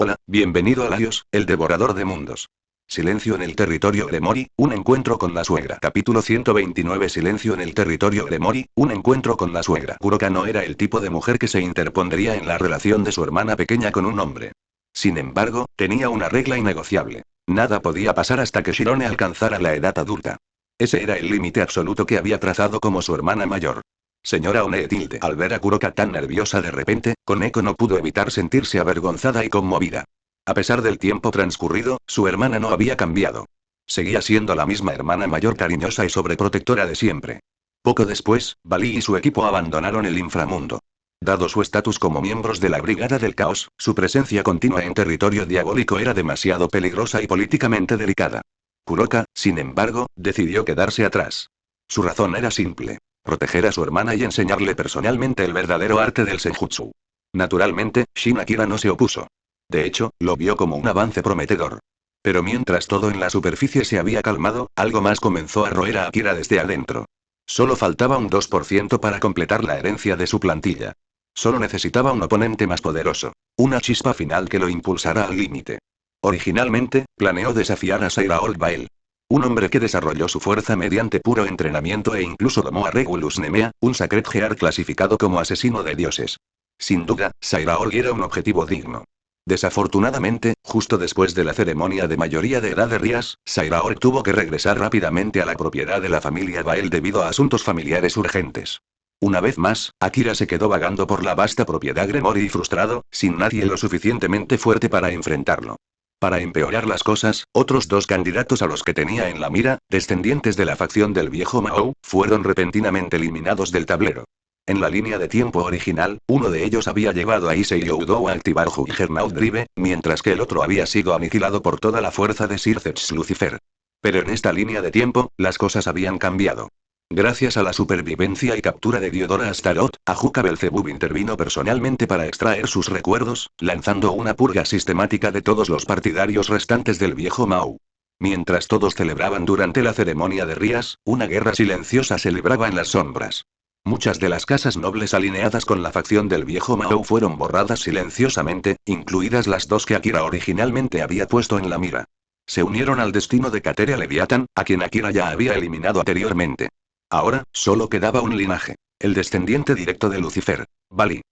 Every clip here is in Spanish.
Hola, bienvenido a Laios, el devorador de mundos. Silencio en el territorio Gremori, un encuentro con la suegra. Capítulo 129. Silencio en el territorio Gremori, un encuentro con la suegra. Kuroka no era el tipo de mujer que se interpondría en la relación de su hermana pequeña con un hombre. Sin embargo, tenía una regla innegociable. Nada podía pasar hasta que Shirone alcanzara la edad adulta. Ese era el límite absoluto que había trazado como su hermana mayor. Señora One al ver a Kuroka tan nerviosa de repente, Koneko no pudo evitar sentirse avergonzada y conmovida. A pesar del tiempo transcurrido, su hermana no había cambiado. Seguía siendo la misma hermana mayor cariñosa y sobreprotectora de siempre. Poco después, Bali y su equipo abandonaron el inframundo. Dado su estatus como miembros de la Brigada del Caos, su presencia continua en territorio diabólico era demasiado peligrosa y políticamente delicada. Kuroka, sin embargo, decidió quedarse atrás. Su razón era simple: proteger a su hermana y enseñarle personalmente el verdadero arte del Senjutsu. Naturalmente, Shin Akira no se opuso. De hecho, lo vio como un avance prometedor. Pero mientras todo en la superficie se había calmado, algo más comenzó a roer a Akira desde adentro. Solo faltaba un 2% para completar la herencia de su plantilla. Solo necesitaba un oponente más poderoso. Una chispa final que lo impulsara al límite. Originalmente, planeó desafiar a Seiraol Bael. Un hombre que desarrolló su fuerza mediante puro entrenamiento e incluso domó a Regulus Nemea, un Sacred Gear clasificado como asesino de dioses. Sin duda, Seiraol era un objetivo digno. Desafortunadamente, justo después de la ceremonia de mayoría de edad de Rías, Seiraol tuvo que regresar rápidamente a la propiedad de la familia Bael debido a asuntos familiares urgentes. Una vez más, Akira se quedó vagando por la vasta propiedad Gremori y frustrado, sin nadie lo suficientemente fuerte para enfrentarlo. Para empeorar las cosas, otros dos candidatos a los que tenía en la mira, descendientes de la facción del viejo Mao, fueron repentinamente eliminados del tablero. En la línea de tiempo original, uno de ellos había llevado a Issei Youdou a activar Juggernaut Drive, mientras que el otro había sido aniquilado por toda la fuerza de Sirthets Lucifer. Pero en esta línea de tiempo, las cosas habían cambiado. Gracias a la supervivencia y captura de Diodora Astaroth, Ajuka Belzebub intervino personalmente para extraer sus recuerdos, lanzando una purga sistemática de todos los partidarios restantes del viejo Mao. Mientras todos celebraban durante la ceremonia de Rías, una guerra silenciosa se libraba en las sombras. Muchas de las casas nobles alineadas con la facción del viejo Mao fueron borradas silenciosamente, incluidas las dos que Akira originalmente había puesto en la mira. Se unieron al destino de Kateria Leviathan, a quien Akira ya había eliminado anteriormente. Ahora, solo quedaba un linaje. El descendiente directo de Lucifer, Bali.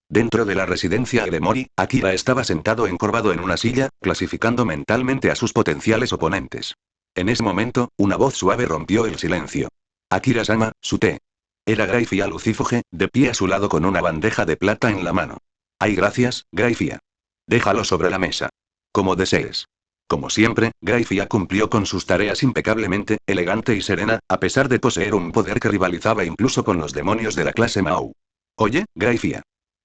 Dentro de la residencia Gremori, Akira estaba sentado encorvado en una silla, clasificando mentalmente a sus potenciales oponentes. En ese momento, una voz suave rompió el silencio. Akira-sama, Sute. Era Graifia Lucífoge, de pie a su lado con una bandeja de plata en la mano. Ay, gracias, Graifia. Déjalo sobre la mesa. Como desees. Como siempre, Graifia cumplió con sus tareas impecablemente, elegante y serena, a pesar de poseer un poder que rivalizaba incluso con los demonios de la clase Mao. Oye, Graifia.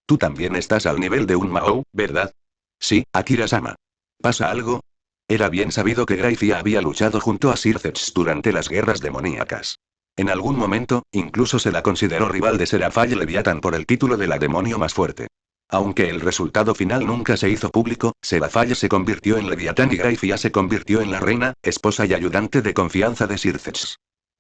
Tú también estás al nivel de un Mao, ¿verdad? Sí, Akira-sama. ¿Pasa algo? Era bien sabido que Graifia había luchado junto a Sirthets durante las guerras demoníacas. En algún momento, incluso se la consideró rival de Serafall Leviathan por el título de la demonio más fuerte. Aunque el resultado final nunca se hizo público, Serafall se convirtió en Leviatán y Graifia se convirtió en la reina, esposa y ayudante de confianza de Sirthets.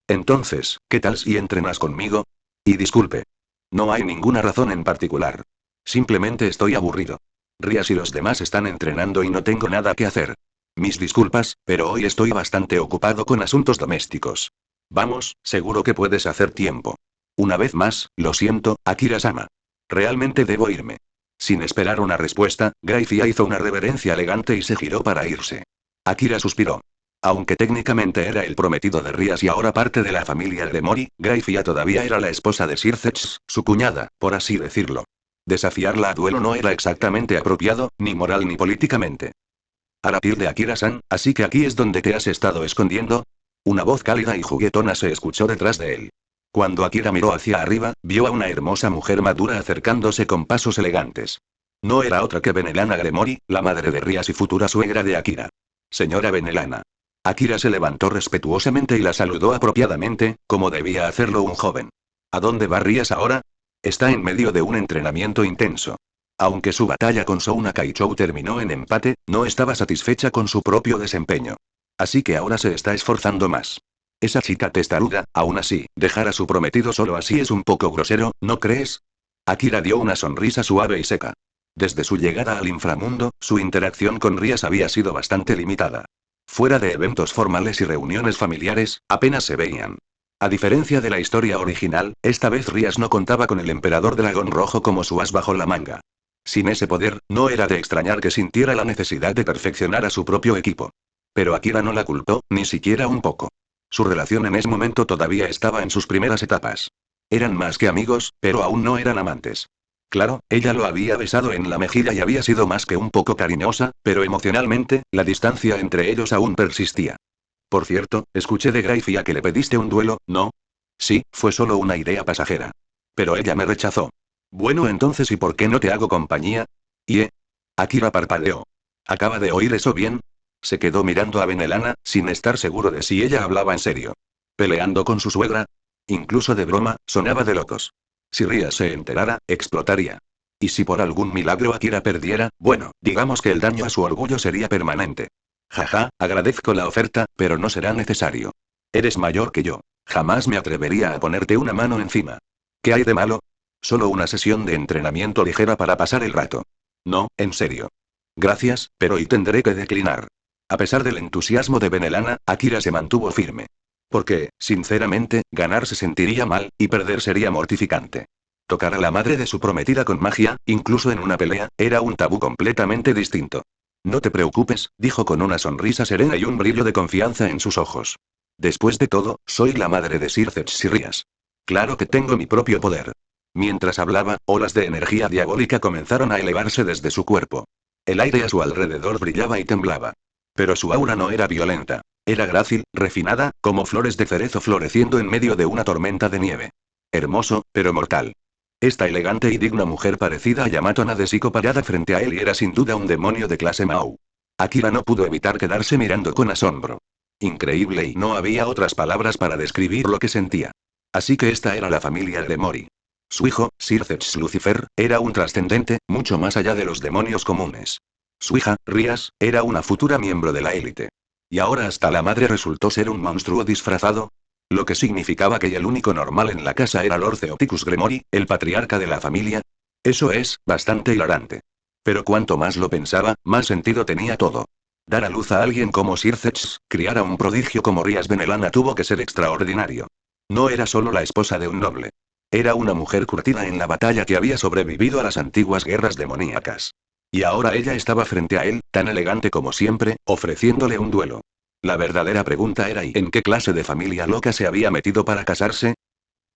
Entonces, ¿qué tal si entrenas conmigo? Y disculpe. No hay ninguna razón en particular. Simplemente estoy aburrido. Rías y los demás están entrenando y no tengo nada que hacer. Mis disculpas, pero hoy estoy bastante ocupado con asuntos domésticos. Vamos, seguro que puedes hacer tiempo. Una vez más, lo siento, Akira-sama. Realmente debo irme. Sin esperar una respuesta, Graifia hizo una reverencia elegante y se giró para irse. Akira suspiró. Aunque técnicamente era el prometido de Rías y ahora parte de la familia Gremori, Graifia todavía era la esposa de Sirthets, su cuñada, por así decirlo. Desafiarla a duelo no era exactamente apropiado, ni moral ni políticamente. Aratil de Akira-san, así que aquí es donde te has estado escondiendo. Una voz cálida y juguetona se escuchó detrás de él. Cuando Akira miró hacia arriba, vio a una hermosa mujer madura acercándose con pasos elegantes. No era otra que Benelana Gremori, la madre de Rías y futura suegra de Akira. Señora Benelana. Akira se levantó respetuosamente y la saludó apropiadamente, como debía hacerlo un joven. ¿A dónde va Rías ahora? Está en medio de un entrenamiento intenso. Aunque su batalla con Souna Kaichou terminó en empate, no estaba satisfecha con su propio desempeño. Así que ahora se está esforzando más. Esa chica testaruda, aún así, dejar a su prometido solo así es un poco grosero, ¿no crees? Akira dio una sonrisa suave y seca. Desde su llegada al inframundo, su interacción con Rías había sido bastante limitada. Fuera de eventos formales y reuniones familiares, apenas se veían. A diferencia de la historia original, esta vez Rías no contaba con el emperador dragón rojo como su as bajo la manga. Sin ese poder, no era de extrañar que sintiera la necesidad de perfeccionar a su propio equipo. Pero Akira no la culpó, ni siquiera un poco. Su relación en ese momento todavía estaba en sus primeras etapas. Eran más que amigos, pero aún no eran amantes. Claro, ella lo había besado en la mejilla y había sido más que un poco cariñosa, pero emocionalmente, la distancia entre ellos aún persistía. Por cierto, escuché de Gracie que le pediste un duelo, ¿no? Sí, fue solo una idea pasajera. Pero ella me rechazó. Bueno, entonces, ¿y por qué no te hago compañía? Akira parpadeó. ¿Acaba de oír eso bien? Se quedó mirando a Benelana, sin estar seguro de si ella hablaba en serio. ¿Peleando con su suegra? Incluso de broma, sonaba de locos. Si Rías se enterara, explotaría. Y si por algún milagro Akira perdiera, bueno, digamos que el daño a su orgullo sería permanente. Jaja, agradezco la oferta, pero no será necesario. Eres mayor que yo. Jamás me atrevería a ponerte una mano encima. ¿Qué hay de malo? Solo una sesión de entrenamiento ligera para pasar el rato. No, en serio. Gracias, pero hoy tendré que declinar. A pesar del entusiasmo de Benelana, Akira se mantuvo firme. Porque, sinceramente, ganar se sentiría mal, y perder sería mortificante. Tocar a la madre de su prometida con magia, incluso en una pelea, era un tabú completamente distinto. No te preocupes, dijo con una sonrisa serena y un brillo de confianza en sus ojos. Después de todo, soy la madre de Sir Zetsurías. Claro que tengo mi propio poder. Mientras hablaba, olas de energía diabólica comenzaron a elevarse desde su cuerpo. El aire a su alrededor brillaba y temblaba. Pero su aura no era violenta. Era grácil, refinada, como flores de cerezo floreciendo en medio de una tormenta de nieve. Hermoso, pero mortal. Esta elegante y digna mujer parecida a Yamato Nadeshiko parada frente a él y era sin duda un demonio de clase Mao. Akira no pudo evitar quedarse mirando con asombro. Increíble y no había otras palabras para describir lo que sentía. Así que esta era la familia Gremori. Su hijo, Sir Zetsu Lucifer, era un trascendente, mucho más allá de los demonios comunes. Su hija, Rías, era una futura miembro de la élite. Y ahora hasta la madre resultó ser un monstruo disfrazado. Lo que significaba que el único normal en la casa era Lord Theoticus Gremori, el patriarca de la familia. Eso es, bastante hilarante. Pero cuanto más lo pensaba, más sentido tenía todo. Dar a luz a alguien como Sir Zetsu, criar a un prodigio como Rías Benelana tuvo que ser extraordinario. No era solo la esposa de un noble. Era una mujer curtida en la batalla que había sobrevivido a las antiguas guerras demoníacas. Y ahora ella estaba frente a él, tan elegante como siempre, ofreciéndole un duelo. La verdadera pregunta era ¿y en qué clase de familia loca se había metido para casarse?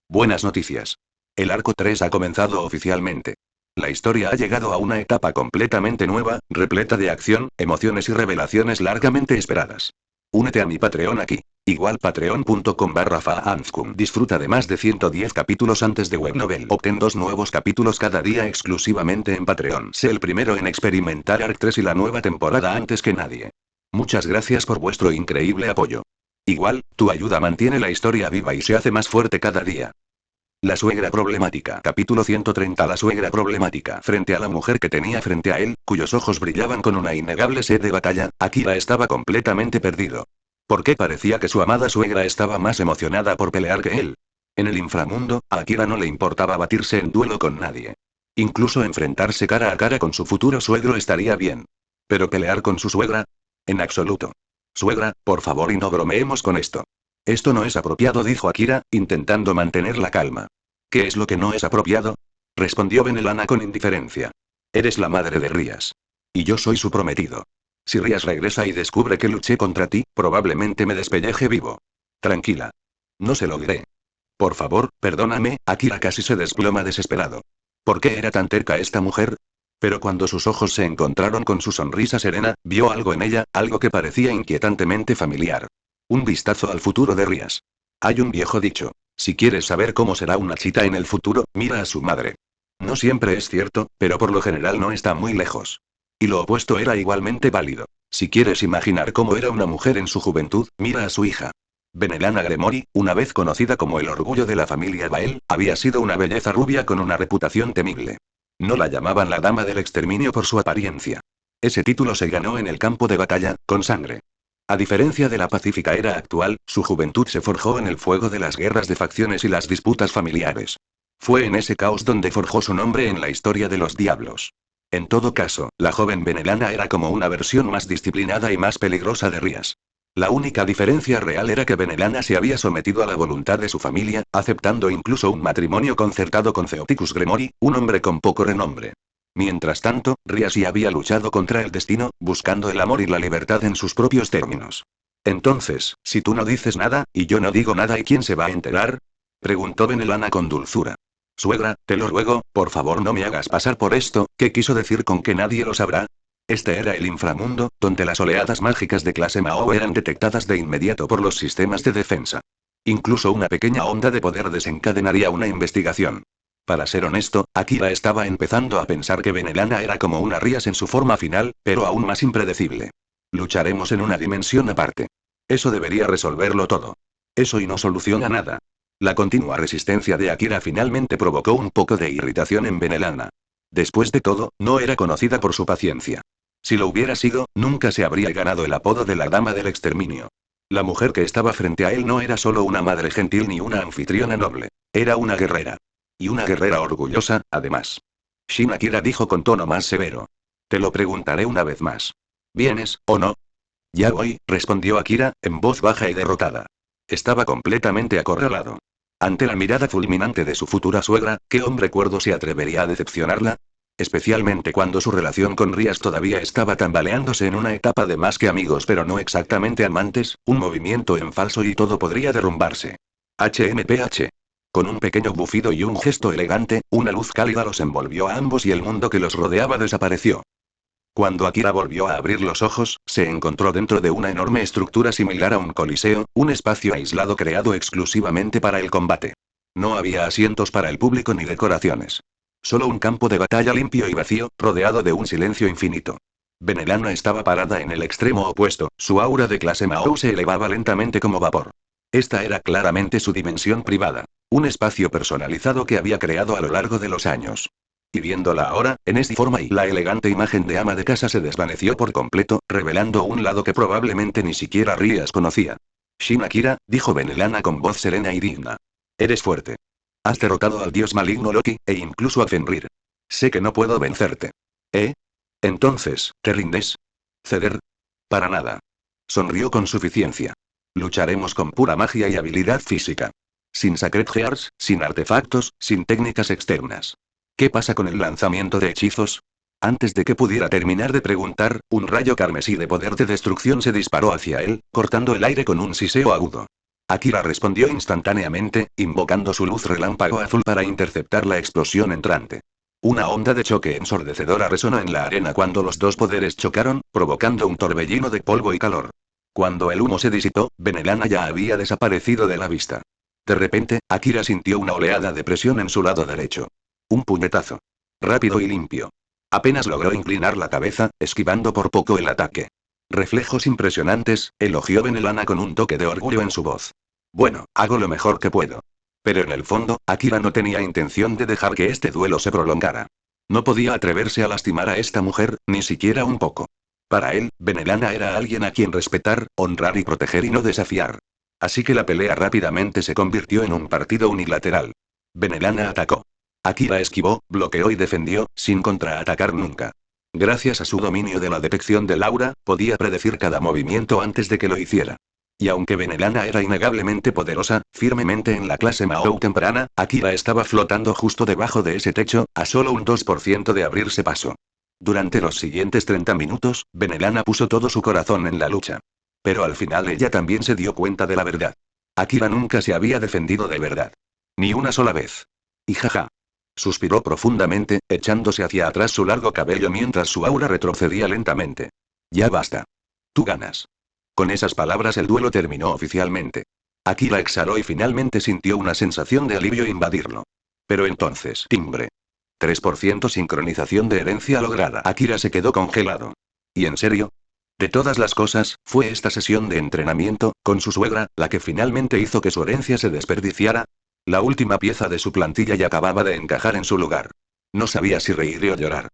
Buenas noticias. El arco 3 ha comenzado oficialmente. La historia ha llegado a una etapa completamente nueva, repleta de acción, emociones y revelaciones largamente esperadas. Únete a mi Patreon aquí. Igual patreon.com/faanzkum. Disfruta de más de 110 capítulos antes de Webnovel. Obtén 2 nuevos capítulos cada día exclusivamente en Patreon. Sé el primero en experimentar Arc 3 y la nueva temporada antes que nadie. Muchas gracias por vuestro increíble apoyo. Igual, tu ayuda mantiene la historia viva y se hace más fuerte cada día. La suegra problemática. Capítulo 130. La suegra problemática. Frente a la mujer que tenía frente a él, cuyos ojos brillaban con una innegable sed de batalla, Akira estaba completamente perdido. ¿Por qué parecía que su amada suegra estaba más emocionada por pelear que él? En el inframundo, a Akira no le importaba batirse en duelo con nadie. Incluso enfrentarse cara a cara con su futuro suegro estaría bien. ¿Pero pelear con su suegra? En absoluto. Suegra, por favor y no bromeemos con esto. Esto no es apropiado, dijo Akira, intentando mantener la calma. ¿Qué es lo que no es apropiado? Respondió Benelana con indiferencia. Eres la madre de Rías. Y yo soy su prometido. Si Rías regresa y descubre que luché contra ti, probablemente me despelleje vivo. Tranquila. No se lo diré. Por favor, perdóname, Akira casi se desploma desesperado. ¿Por qué era tan terca esta mujer? Pero cuando sus ojos se encontraron con su sonrisa serena, vio algo en ella, algo que parecía inquietantemente familiar. Un vistazo al futuro de Rías. Hay un viejo dicho. Si quieres saber cómo será una chita en el futuro, mira a su madre. No siempre es cierto, pero por lo general no está muy lejos. Y lo opuesto era igualmente válido. Si quieres imaginar cómo era una mujer en su juventud, mira a su hija. Benelana Gremori, una vez conocida como el orgullo de la familia Bael, había sido una belleza rubia con una reputación temible. No la llamaban la dama del exterminio por su apariencia. Ese título se ganó en el campo de batalla, con sangre. A diferencia de la pacífica era actual, su juventud se forjó en el fuego de las guerras de facciones y las disputas familiares. Fue en ese caos donde forjó su nombre en la historia de los diablos. En todo caso, la joven Benelana era como una versión más disciplinada y más peligrosa de Rías. La única diferencia real era que Benelana se había sometido a la voluntad de su familia, aceptando incluso un matrimonio concertado con Theoticus Gremori, un hombre con poco renombre. Mientras tanto, Rías sí había luchado contra el destino, buscando el amor y la libertad en sus propios términos. Entonces, si tú no dices nada, y yo no digo nada, ¿y quién se va a enterar? Preguntó Benelana con dulzura. Suegra, te lo ruego, por favor no me hagas pasar por esto. ¿Qué quiso decir con que nadie lo sabrá? Este era el inframundo, donde las oleadas mágicas de clase Mao eran detectadas de inmediato por los sistemas de defensa. Incluso una pequeña onda de poder desencadenaría una investigación. Para ser honesto, Akira estaba empezando a pensar que Benelana era como una Rías en su forma final, pero aún más impredecible. Lucharemos en una dimensión aparte. Eso debería resolverlo todo. Eso y no soluciona nada. La continua resistencia de Akira finalmente provocó un poco de irritación en Benelana. Después de todo, no era conocida por su paciencia. Si lo hubiera sido, nunca se habría ganado el apodo de la Dama del Exterminio. La mujer que estaba frente a él no era solo una madre gentil ni una anfitriona noble. Era una guerrera. Y una guerrera orgullosa, además. Shin Akira dijo con tono más severo. Te lo preguntaré una vez más. ¿Vienes, o no? Ya voy, respondió Akira, en voz baja y derrotada. Estaba completamente acorralado. Ante la mirada fulminante de su futura suegra, ¿qué hombre cuerdo se atrevería a decepcionarla? Especialmente cuando su relación con Rías todavía estaba tambaleándose en una etapa de más que amigos pero no exactamente amantes, un movimiento en falso y todo podría derrumbarse. HMPH. Con un pequeño bufido y un gesto elegante, una luz cálida los envolvió a ambos y el mundo que los rodeaba desapareció. Cuando Akira volvió a abrir los ojos, se encontró dentro de una enorme estructura similar a un coliseo, un espacio aislado creado exclusivamente para el combate. No había asientos para el público ni decoraciones. Solo un campo de batalla limpio y vacío, rodeado de un silencio infinito. Benelana estaba parada en el extremo opuesto, su aura de clase Mao se elevaba lentamente como vapor. Esta era claramente su dimensión privada. Un espacio personalizado que había creado a lo largo de los años. Y viéndola ahora, en esta forma y la elegante imagen de ama de casa se desvaneció por completo, revelando un lado que probablemente ni siquiera Rías conocía. Shin Akira, dijo Benelana con voz serena y digna. Eres fuerte. Has derrotado al dios maligno Loki, e incluso a Fenrir. Sé que no puedo vencerte. ¿Eh? Entonces, ¿te rindes? ¿Ceder? Para nada. Sonrió con suficiencia. Lucharemos con pura magia y habilidad física. Sin Sacred Gears, sin artefactos, sin técnicas externas. ¿Qué pasa con el lanzamiento de hechizos? Antes de que pudiera terminar de preguntar, un rayo carmesí de poder de destrucción se disparó hacia él, cortando el aire con un siseo agudo. Akira respondió instantáneamente, invocando su luz relámpago azul para interceptar la explosión entrante. Una onda de choque ensordecedora resonó en la arena cuando los dos poderes chocaron, provocando un torbellino de polvo y calor. Cuando el humo se disipó, Benelana ya había desaparecido de la vista. De repente, Akira sintió una oleada de presión en su lado derecho. Un puñetazo. Rápido y limpio. Apenas logró inclinar la cabeza, esquivando por poco el ataque. Reflejos impresionantes, elogió Benelana con un toque de orgullo en su voz. Bueno, hago lo mejor que puedo. Pero en el fondo, Akira no tenía intención de dejar que este duelo se prolongara. No podía atreverse a lastimar a esta mujer, ni siquiera un poco. Para él, Benelana era alguien a quien respetar, honrar y proteger y no desafiar. Así que la pelea rápidamente se convirtió en un partido unilateral. Benelana atacó. Akira esquivó, bloqueó y defendió, sin contraatacar nunca. Gracias a su dominio de la detección del aura, podía predecir cada movimiento antes de que lo hiciera. Y aunque Benelana era innegablemente poderosa, firmemente en la clase Mao temprana, Akira estaba flotando justo debajo de ese techo, a solo un 2% de abrirse paso. Durante los siguientes 30 minutos, Benelana puso todo su corazón en la lucha. Pero al final ella también se dio cuenta de la verdad. Akira nunca se había defendido de verdad. Ni una sola vez. Y jaja. Suspiró profundamente, echándose hacia atrás su largo cabello mientras su aura retrocedía lentamente. Ya basta. Tú ganas. Con esas palabras el duelo terminó oficialmente. Akira exhaló y finalmente sintió una sensación de alivio invadirlo. Pero entonces, timbre. 3% sincronización de herencia lograda. Akira se quedó congelado. ¿Y en serio? De todas las cosas, fue esta sesión de entrenamiento, con su suegra, la que finalmente hizo que su herencia se desperdiciara. La última pieza de su plantilla ya acababa de encajar en su lugar. No sabía si reír o llorar.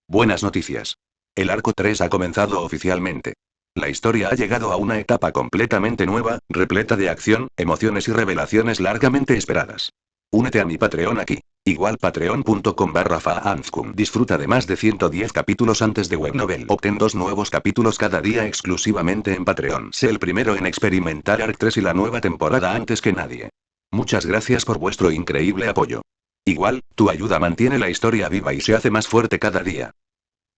Buenas noticias. El arco 3 ha comenzado oficialmente. La historia ha llegado a una etapa completamente nueva, repleta de acción, emociones y revelaciones largamente esperadas. Únete a mi Patreon aquí. Igual patreon.com/faanskum. Disfruta de más de 110 capítulos antes de Webnovel. Obtén 2 nuevos capítulos cada día exclusivamente en Patreon. Sé el primero en experimentar Arc 3 y la nueva temporada antes que nadie. Muchas gracias por vuestro increíble apoyo. Igual, tu ayuda mantiene la historia viva y se hace más fuerte cada día.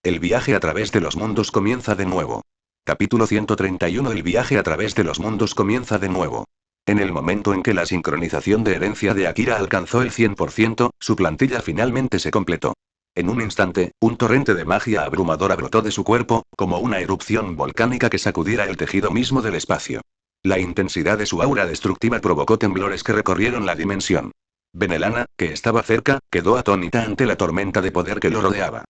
El viaje a través de los mundos comienza de nuevo. Capítulo 131. El viaje a través de los mundos comienza de nuevo. En el momento en que la sincronización de herencia de Akira alcanzó el 100%, su plantilla finalmente se completó. En un instante, un torrente de magia abrumadora brotó de su cuerpo, como una erupción volcánica que sacudiera el tejido mismo del espacio. La intensidad de su aura destructiva provocó temblores que recorrieron la dimensión. Benelana, que estaba cerca, quedó atónita ante la tormenta de poder que lo rodeaba.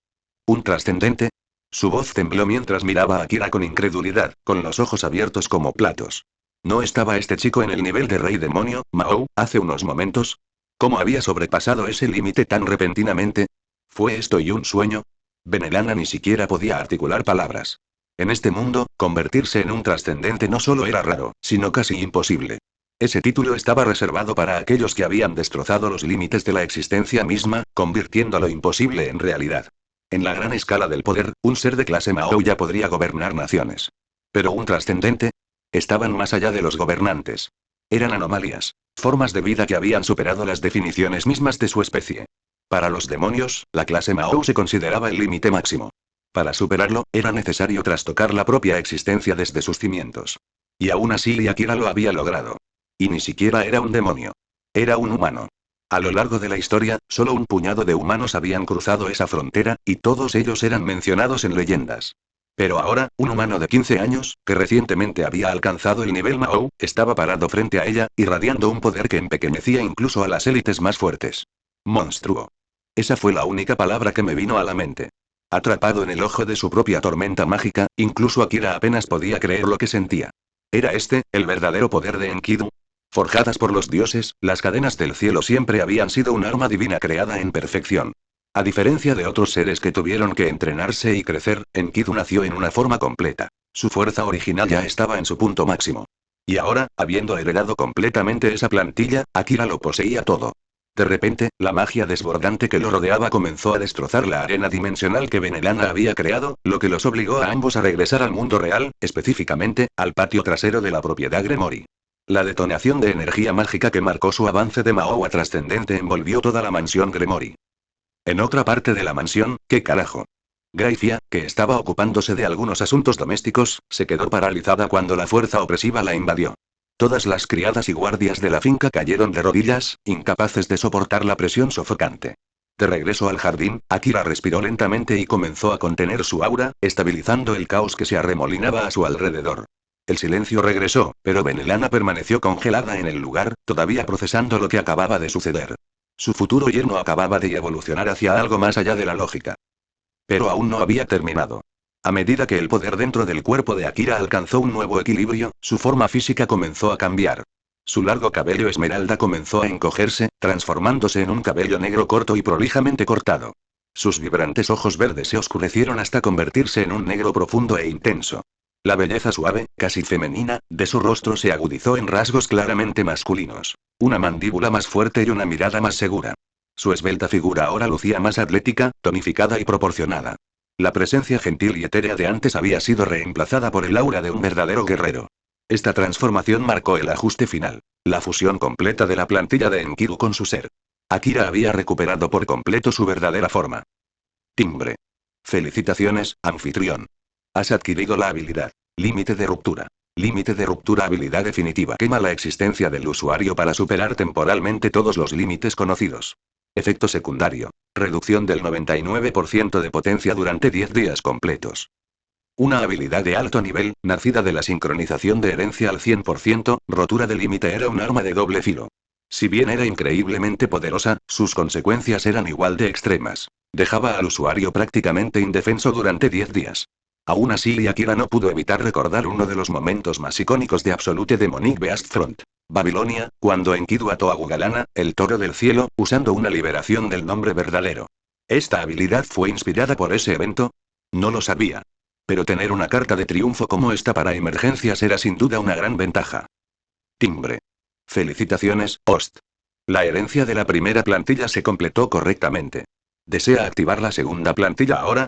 ¿Un trascendente? Su voz tembló mientras miraba a Akira con incredulidad, con los ojos abiertos como platos. ¿No estaba este chico en el nivel de Rey Demonio, Mao, hace unos momentos? ¿Cómo había sobrepasado ese límite tan repentinamente? ¿Fue esto y un sueño? Benelana ni siquiera podía articular palabras. En este mundo, convertirse en un trascendente no solo era raro, sino casi imposible. Ese título estaba reservado para aquellos que habían destrozado los límites de la existencia misma, convirtiendo lo imposible en realidad. En la gran escala del poder, un ser de clase Mao ya podría gobernar naciones. Pero un trascendente, estaban más allá de los gobernantes. Eran anomalías, formas de vida que habían superado las definiciones mismas de su especie. Para los demonios, la clase Mao se consideraba el límite máximo. Para superarlo, era necesario trastocar la propia existencia desde sus cimientos. Y aún así Akira lo había logrado. Y ni siquiera era un demonio. Era un humano. A lo largo de la historia, solo un puñado de humanos habían cruzado esa frontera, y todos ellos eran mencionados en leyendas. Pero ahora, un humano de 15 años, que recientemente había alcanzado el nivel Mao, estaba parado frente a ella, irradiando un poder que empequeñecía incluso a las élites más fuertes. Monstruo. Esa fue la única palabra que me vino a la mente. Atrapado en el ojo de su propia tormenta mágica, incluso Akira apenas podía creer lo que sentía. ¿Era este, el verdadero poder de Enkidu? Forjadas por los dioses, las cadenas del cielo siempre habían sido un arma divina creada en perfección. A diferencia de otros seres que tuvieron que entrenarse y crecer, Enkidu nació en una forma completa. Su fuerza original ya estaba en su punto máximo. Y ahora, habiendo heredado completamente esa plantilla, Akira lo poseía todo. De repente, la magia desbordante que lo rodeaba comenzó a destrozar la arena dimensional que Benelana había creado, lo que los obligó a ambos a regresar al mundo real, específicamente, al patio trasero de la propiedad Gremori. La detonación de energía mágica que marcó su avance de Mao a trascendente envolvió toda la mansión Gremori. En otra parte de la mansión, ¿qué carajo? Gracia, que estaba ocupándose de algunos asuntos domésticos, se quedó paralizada cuando la fuerza opresiva la invadió. Todas las criadas y guardias de la finca cayeron de rodillas, incapaces de soportar la presión sofocante. De regreso al jardín, Akira respiró lentamente y comenzó a contener su aura, estabilizando el caos que se arremolinaba a su alrededor. El silencio regresó, pero Benelana permaneció congelada en el lugar, todavía procesando lo que acababa de suceder. Su futuro yerno acababa de evolucionar hacia algo más allá de la lógica. Pero aún no había terminado. A medida que el poder dentro del cuerpo de Akira alcanzó un nuevo equilibrio, su forma física comenzó a cambiar. Su largo cabello esmeralda comenzó a encogerse, transformándose en un cabello negro corto y prolijamente cortado. Sus vibrantes ojos verdes se oscurecieron hasta convertirse en un negro profundo e intenso. La belleza suave, casi femenina, de su rostro se agudizó en rasgos claramente masculinos. Una mandíbula más fuerte y una mirada más segura. Su esbelta figura ahora lucía más atlética, tonificada y proporcionada. La presencia gentil y etérea de antes había sido reemplazada por el aura de un verdadero guerrero. Esta transformación marcó el ajuste final, la fusión completa de la plantilla de Enkidu con su ser. Akira había recuperado por completo su verdadera forma. Timbre. Felicitaciones, anfitrión. Has adquirido la habilidad. Límite de ruptura. Límite de ruptura habilidad definitiva. Quema la existencia del usuario para superar temporalmente todos los límites conocidos. Efecto secundario. Reducción del 99% de potencia durante 10 días completos. Una habilidad de alto nivel, nacida de la sincronización de herencia al 100%, rotura de límite era un arma de doble filo. Si bien era increíblemente poderosa, sus consecuencias eran igual de extremas. Dejaba al usuario prácticamente indefenso durante 10 días. Aún así, Akira no pudo evitar recordar uno de los momentos más icónicos de Absolute Demonic Beast Front. Babilonia, cuando Enkidu ató a Gugalana, el toro del cielo, usando una liberación del nombre verdadero. ¿Esta habilidad fue inspirada por ese evento? No lo sabía. Pero tener una carta de triunfo como esta para emergencias era sin duda una gran ventaja. Timbre. Felicitaciones, host. La herencia de la primera plantilla se completó correctamente. ¿Desea activar la segunda plantilla ahora?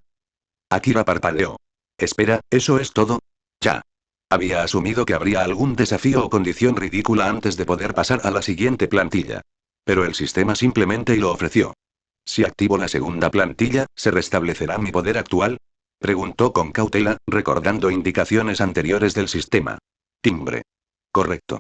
Akira parpadeó. Espera, ¿eso es todo? Ya. Había asumido que habría algún desafío o condición ridícula antes de poder pasar a la siguiente plantilla. Pero el sistema simplemente lo ofreció. Si activo la segunda plantilla, ¿se restablecerá mi poder actual? Preguntó con cautela, recordando indicaciones anteriores del sistema. Timbre. Correcto.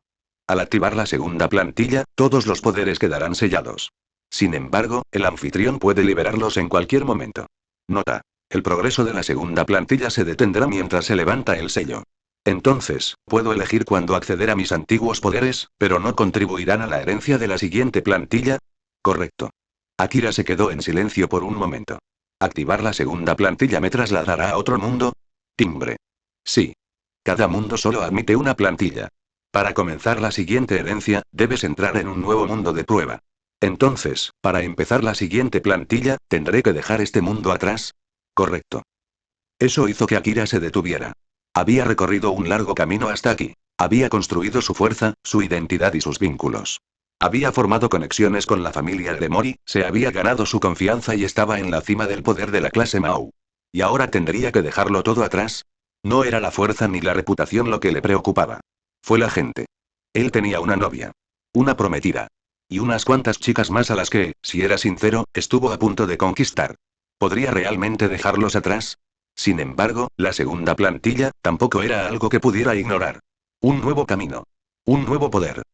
Al activar la segunda plantilla, todos los poderes quedarán sellados. Sin embargo, el anfitrión puede liberarlos en cualquier momento. Nota. El progreso de la segunda plantilla se detendrá mientras se levanta el sello. Entonces, puedo elegir cuándo acceder a mis antiguos poderes, pero no contribuirán a la herencia de la siguiente plantilla. Correcto. Akira se quedó en silencio por un momento. ¿Activar la segunda plantilla me trasladará a otro mundo? Timbre. Sí. Cada mundo solo admite una plantilla. Para comenzar la siguiente herencia, debes entrar en un nuevo mundo de prueba. Entonces, para empezar la siguiente plantilla, ¿tendré que dejar este mundo atrás? Correcto. Eso hizo que Akira se detuviera. Había recorrido un largo camino hasta aquí. Había construido su fuerza, su identidad y sus vínculos. Había formado conexiones con la familia Gremori, se había ganado su confianza y estaba en la cima del poder de la clase Mao. ¿Y ahora tendría que dejarlo todo atrás? No era la fuerza ni la reputación lo que le preocupaba. Fue la gente. Él tenía una novia. Una prometida. Y unas cuantas chicas más a las que, si era sincero, estuvo a punto de conquistar. ¿Podría realmente dejarlos atrás? Sin embargo, la segunda plantilla, tampoco era algo que pudiera ignorar. Un nuevo camino. Un nuevo poder.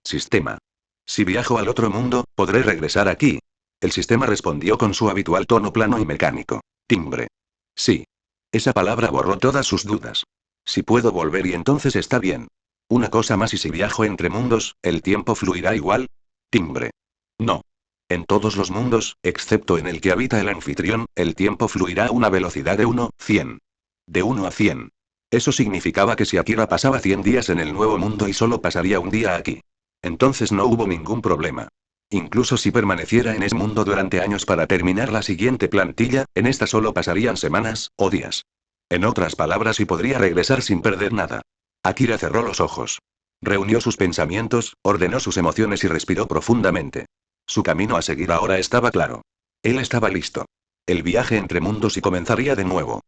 Sistema. Si viajo al otro mundo, ¿podré regresar aquí? El sistema respondió con su habitual tono plano y mecánico. Timbre. Sí. Esa palabra borró todas sus dudas. Si puedo volver y entonces está bien. Una cosa más, y si viajo entre mundos, ¿el tiempo fluirá igual? Timbre. No. En todos los mundos, excepto en el que habita el anfitrión, el tiempo fluirá a una velocidad de 1/100. De 1 a 100. Eso significaba que si Akira pasaba 100 días en el nuevo mundo y solo pasaría un día aquí. Entonces no hubo ningún problema. Incluso si permaneciera en ese mundo durante años para terminar la siguiente plantilla, en esta solo pasarían semanas, o días. En otras palabras, y podría regresar sin perder nada. Akira cerró los ojos. Reunió sus pensamientos, ordenó sus emociones y respiró profundamente. Su camino a seguir ahora estaba claro. Él estaba listo. El viaje entre mundos y comenzaría de nuevo.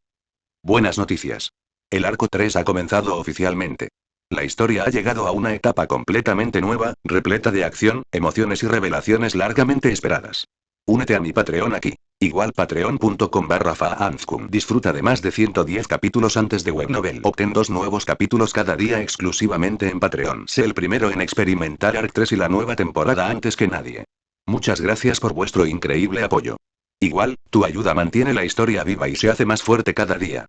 Buenas noticias. El arco 3 ha comenzado oficialmente. La historia ha llegado a una etapa completamente nueva, repleta de acción, emociones y revelaciones largamente esperadas. Únete a mi Patreon aquí. Igual patreon.com/faanzkum. Disfruta de más de 110 capítulos antes de Webnovel. Obtén 2 nuevos capítulos cada día exclusivamente en Patreon. Sé el primero en experimentar Arc 3 y la nueva temporada antes que nadie. Muchas gracias por vuestro increíble apoyo. Igual, tu ayuda mantiene la historia viva y se hace más fuerte cada día.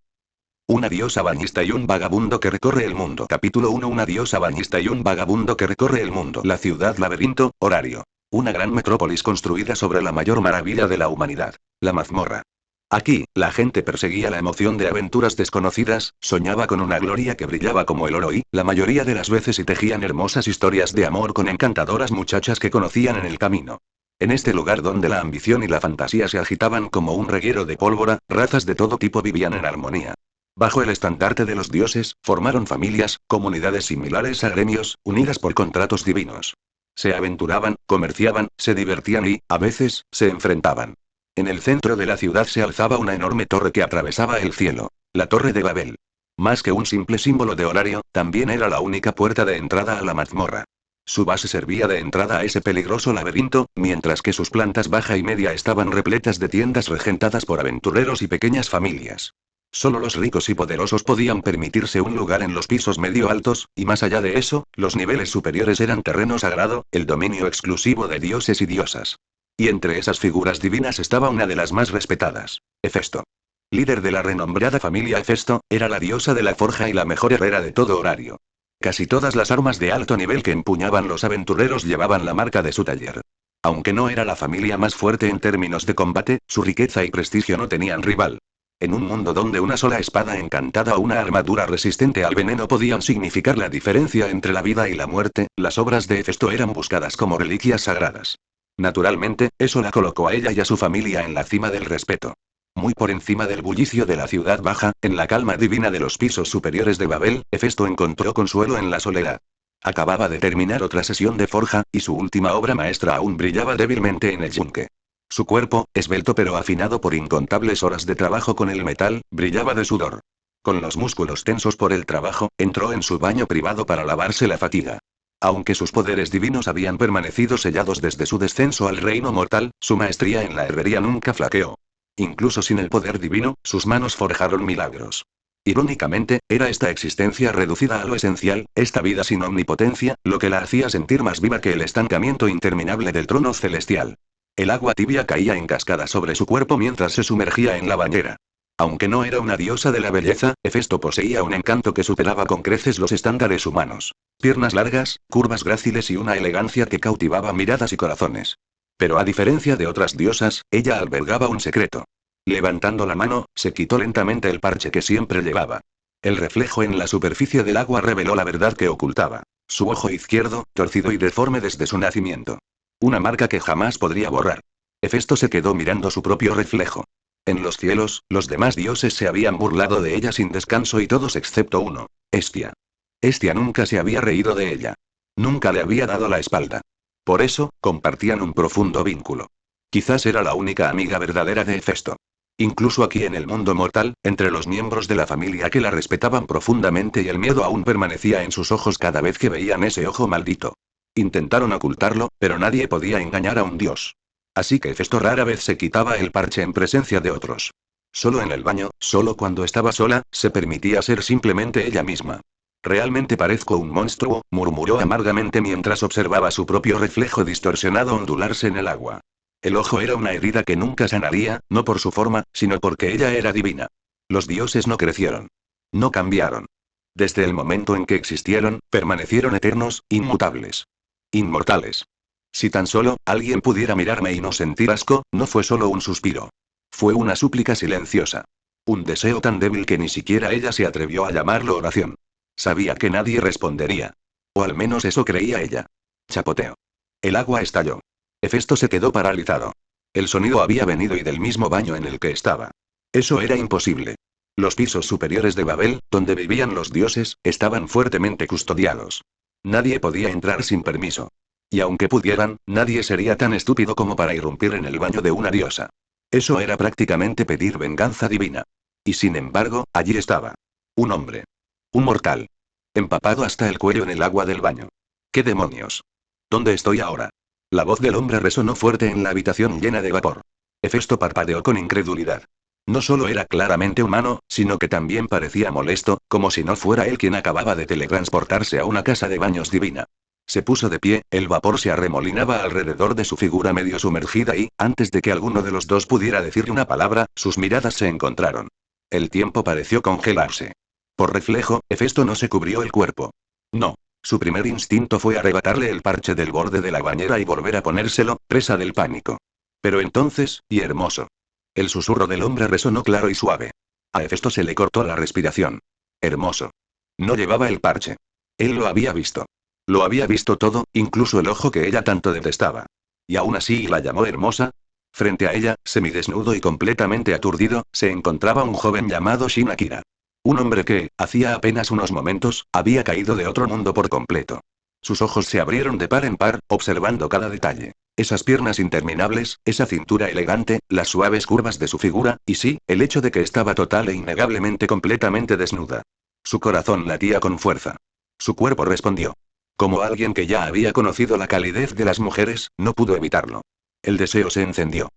Una diosa bañista y un vagabundo que recorre el mundo. Capítulo 1. Una diosa bañista y un vagabundo que recorre el mundo. La ciudad laberinto, horario. Una gran metrópolis construida sobre la mayor maravilla de la humanidad, la mazmorra. Aquí, la gente perseguía la emoción de aventuras desconocidas, soñaba con una gloria que brillaba como el oro y, la mayoría de las veces, y tejían hermosas historias de amor con encantadoras muchachas que conocían en el camino. En este lugar donde la ambición y la fantasía se agitaban como un reguero de pólvora, razas de todo tipo vivían en armonía. Bajo el estandarte de los dioses, formaron familias, comunidades similares a gremios, unidas por contratos divinos. Se aventuraban, comerciaban, se divertían y, a veces, se enfrentaban. En el centro de la ciudad se alzaba una enorme torre que atravesaba el cielo. La Torre de Babel. Más que un simple símbolo de horario, también era la única puerta de entrada a la mazmorra. Su base servía de entrada a ese peligroso laberinto, mientras que sus plantas baja y media estaban repletas de tiendas regentadas por aventureros y pequeñas familias. Solo los ricos y poderosos podían permitirse un lugar en los pisos medio altos, y más allá de eso, los niveles superiores eran terreno sagrado, el dominio exclusivo de dioses y diosas. Y entre esas figuras divinas estaba una de las más respetadas, Hefesto. Líder de la renombrada familia Hefesto, era la diosa de la forja y la mejor herrera de todo horario. Casi todas las armas de alto nivel que empuñaban los aventureros llevaban la marca de su taller. Aunque no era la familia más fuerte en términos de combate, su riqueza y prestigio no tenían rival. En un mundo donde una sola espada encantada o una armadura resistente al veneno podían significar la diferencia entre la vida y la muerte, las obras de Hefesto eran buscadas como reliquias sagradas. Naturalmente, eso la colocó a ella y a su familia en la cima del respeto. Muy por encima del bullicio de la ciudad baja, en la calma divina de los pisos superiores de Babel, Hefesto encontró consuelo en la soledad. Acababa de terminar otra sesión de forja, y su última obra maestra aún brillaba débilmente en el yunque. Su cuerpo, esbelto pero afinado por incontables horas de trabajo con el metal, brillaba de sudor. Con los músculos tensos por el trabajo, entró en su baño privado para lavarse la fatiga. Aunque sus poderes divinos habían permanecido sellados desde su descenso al reino mortal, su maestría en la herrería nunca flaqueó. Incluso sin el poder divino, sus manos forjaron milagros. Irónicamente, era esta existencia reducida a lo esencial, esta vida sin omnipotencia, lo que la hacía sentir más viva que el estancamiento interminable del trono celestial. El agua tibia caía en cascada sobre su cuerpo mientras se sumergía en la bañera. Aunque no era una diosa de la belleza, Hefesto poseía un encanto que superaba con creces los estándares humanos. Piernas largas, curvas gráciles y una elegancia que cautivaba miradas y corazones. Pero a diferencia de otras diosas, ella albergaba un secreto. Levantando la mano, se quitó lentamente el parche que siempre llevaba. El reflejo en la superficie del agua reveló la verdad que ocultaba. Su ojo izquierdo, torcido y deforme desde su nacimiento. Una marca que jamás podría borrar. Hefesto se quedó mirando su propio reflejo. En los cielos, los demás dioses se habían burlado de ella sin descanso y todos excepto uno, Hestia. Hestia nunca se había reído de ella. Nunca le había dado la espalda. Por eso, compartían un profundo vínculo. Quizás era la única amiga verdadera de Hefesto. Incluso aquí en el mundo mortal, entre los miembros de la familia que la respetaban profundamente y el miedo aún permanecía en sus ojos cada vez que veían ese ojo maldito. Intentaron ocultarlo, pero nadie podía engañar a un dios. Así que Hefesto rara vez se quitaba el parche en presencia de otros. Solo en el baño, solo cuando estaba sola, se permitía ser simplemente ella misma. Realmente parezco un monstruo, murmuró amargamente mientras observaba su propio reflejo distorsionado ondularse en el agua. El ojo era una herida que nunca sanaría, no por su forma, sino porque ella era divina. Los dioses no crecieron. No cambiaron. Desde el momento en que existieron, permanecieron eternos, inmutables. Inmortales. Si tan solo, alguien pudiera mirarme y no sentir asco, no fue solo un suspiro. Fue una súplica silenciosa. Un deseo tan débil que ni siquiera ella se atrevió a llamarlo oración. Sabía que nadie respondería. O al menos eso creía ella. Chapoteo. El agua estalló. Hefesto se quedó paralizado. El sonido había venido y del mismo baño en el que estaba. Eso era imposible. Los pisos superiores de Babel, donde vivían los dioses, estaban fuertemente custodiados. Nadie podía entrar sin permiso. Y aunque pudieran, nadie sería tan estúpido como para irrumpir en el baño de una diosa. Eso era prácticamente pedir venganza divina. Y sin embargo, allí estaba. Un hombre. Un mortal. Empapado hasta el cuello en el agua del baño. ¿Qué demonios? ¿Dónde estoy ahora? La voz del hombre resonó fuerte en la habitación llena de vapor. Hefesto parpadeó con incredulidad. No solo era claramente humano, sino que también parecía molesto, como si no fuera él quien acababa de teletransportarse a una casa de baños divina. Se puso de pie, el vapor se arremolinaba alrededor de su figura medio sumergida y, antes de que alguno de los dos pudiera decirle una palabra, sus miradas se encontraron. El tiempo pareció congelarse. Por reflejo, Hefesto no se cubrió el cuerpo. No. Su primer instinto fue arrebatarle el parche del borde de la bañera y volver a ponérselo, presa del pánico. Pero entonces, y hermoso. El susurro del hombre resonó claro y suave. A Hefesto se le cortó la respiración. Hermoso. No llevaba el parche. Él lo había visto. Lo había visto todo, incluso el ojo que ella tanto detestaba. Y aún así la llamó hermosa. Frente a ella, semidesnudo y completamente aturdido, se encontraba un joven llamado Shin Akira. Un hombre que, hacía apenas unos momentos, había caído de otro mundo por completo. Sus ojos se abrieron de par en par, observando cada detalle. Esas piernas interminables, esa cintura elegante, las suaves curvas de su figura, y sí, el hecho de que estaba total e innegablemente completamente desnuda. Su corazón latía con fuerza. Su cuerpo respondió. Como alguien que ya había conocido la calidez de las mujeres, no pudo evitarlo. El deseo se encendió.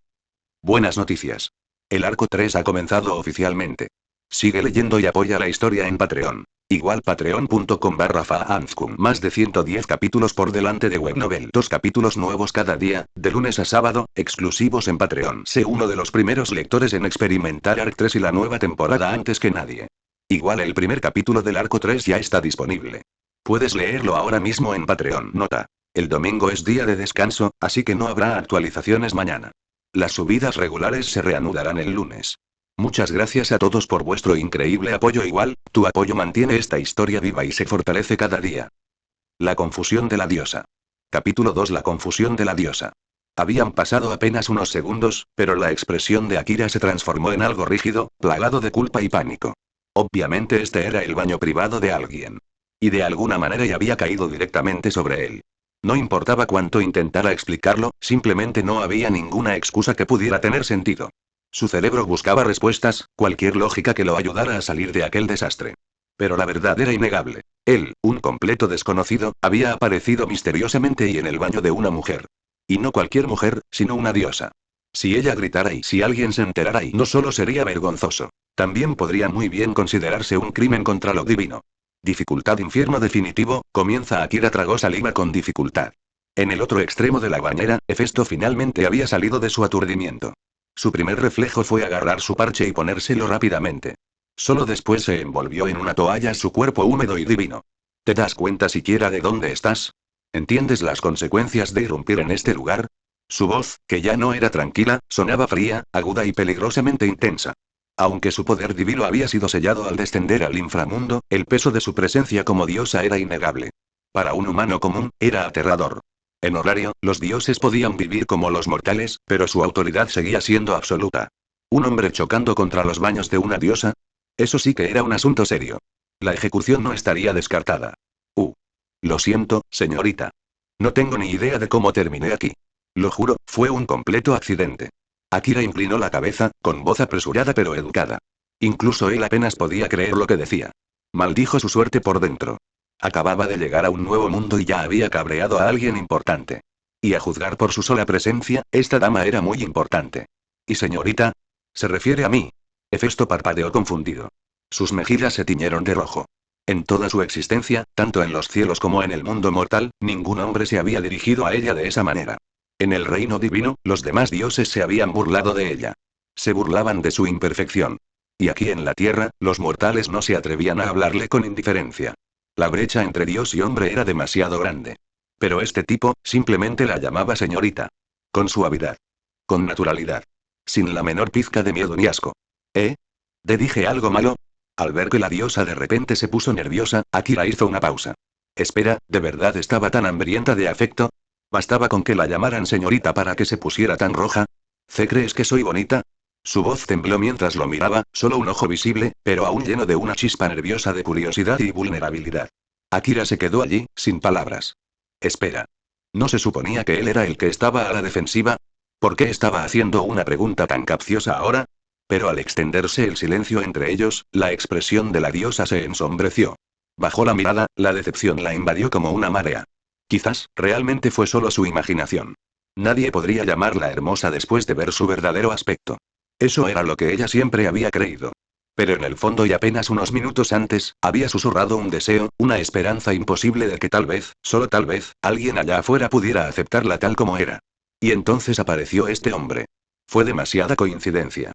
Buenas noticias. El arco 3 ha comenzado oficialmente. Sigue leyendo y apoya la historia en Patreon. Igual patreon.com/faanzkum. Más de 110 capítulos por delante de Webnovel. 2 capítulos nuevos cada día, de lunes a sábado, exclusivos en Patreon. Sé uno de los primeros lectores en experimentar Arc 3 y la nueva temporada antes que nadie. Igual el primer capítulo del arco 3 ya está disponible. Puedes leerlo ahora mismo en Patreon. Nota. El domingo es día de descanso, así que no habrá actualizaciones mañana. Las subidas regulares se reanudarán el lunes. Muchas gracias a todos por vuestro increíble apoyo. Igual, tu apoyo mantiene esta historia viva y se fortalece cada día. La confusión de la diosa. Capítulo 2. La confusión de la diosa. Habían pasado apenas unos segundos, pero la expresión de Akira se transformó en algo rígido, plagado de culpa y pánico. Obviamente este era el baño privado de alguien. Y de alguna manera ya había caído directamente sobre él. No importaba cuánto intentara explicarlo, simplemente no había ninguna excusa que pudiera tener sentido. Su cerebro buscaba respuestas, cualquier lógica que lo ayudara a salir de aquel desastre. Pero la verdad era innegable. Él, un completo desconocido, había aparecido misteriosamente y en el baño de una mujer. Y no cualquier mujer, sino una diosa. Si ella gritara y si alguien se enterara y no solo sería vergonzoso, también podría muy bien considerarse un crimen contra lo divino. Dificultad infierno definitivo, comienza Akira tragó saliva con dificultad. En el otro extremo de la bañera, Hefesto finalmente había salido de su aturdimiento. Su primer reflejo fue agarrar su parche y ponérselo rápidamente. Solo después se envolvió en una toalla su cuerpo húmedo y divino. ¿Te das cuenta siquiera de dónde estás? ¿Entiendes las consecuencias de irrumpir en este lugar? Su voz, que ya no era tranquila, sonaba fría, aguda y peligrosamente intensa. Aunque su poder divino había sido sellado al descender al inframundo, el peso de su presencia como diosa era innegable. Para un humano común, era aterrador. En horario, los dioses podían vivir como los mortales, pero su autoridad seguía siendo absoluta. ¿Un hombre chocando contra los baños de una diosa? Eso sí que era un asunto serio. La ejecución no estaría descartada. Lo siento, señorita. No tengo ni idea de cómo terminé aquí. Lo juro, fue un completo accidente. Akira inclinó la cabeza, con voz apresurada pero educada. Incluso él apenas podía creer lo que decía. Maldijo su suerte por dentro. Acababa de llegar a un nuevo mundo y ya había cabreado a alguien importante. Y a juzgar por su sola presencia, esta dama era muy importante. ¿Y señorita? ¿Se refiere a mí? Hefesto parpadeó confundido. Sus mejillas se tiñeron de rojo. En toda su existencia, tanto en los cielos como en el mundo mortal, ningún hombre se había dirigido a ella de esa manera. En el reino divino, los demás dioses se habían burlado de ella. Se burlaban de su imperfección. Y aquí en la tierra, los mortales no se atrevían a hablarle con indiferencia. La brecha entre dios y hombre era demasiado grande. Pero este tipo, simplemente la llamaba señorita. Con suavidad. Con naturalidad. Sin la menor pizca de miedo ni asco. ¿Te dije algo malo? Al ver que la diosa de repente se puso nerviosa, Akira hizo una pausa. Espera, ¿de verdad estaba tan hambrienta de afecto? ¿Bastaba con que la llamaran señorita para que se pusiera tan roja? ¿Crees que soy bonita? Su voz tembló mientras lo miraba, solo un ojo visible, pero aún lleno de una chispa nerviosa de curiosidad y vulnerabilidad. Akira se quedó allí, sin palabras. Espera. ¿No se suponía que él era el que estaba a la defensiva? ¿Por qué estaba haciendo una pregunta tan capciosa ahora? Pero al extenderse el silencio entre ellos, la expresión de la diosa se ensombreció. Bajó la mirada, la decepción la invadió como una marea. Quizás, realmente fue solo su imaginación. Nadie podría llamarla hermosa después de ver su verdadero aspecto. Eso era lo que ella siempre había creído. Pero en el fondo y apenas unos minutos antes, había susurrado un deseo, una esperanza imposible de que tal vez, solo tal vez, alguien allá afuera pudiera aceptarla tal como era. Y entonces apareció este hombre. Fue demasiada coincidencia.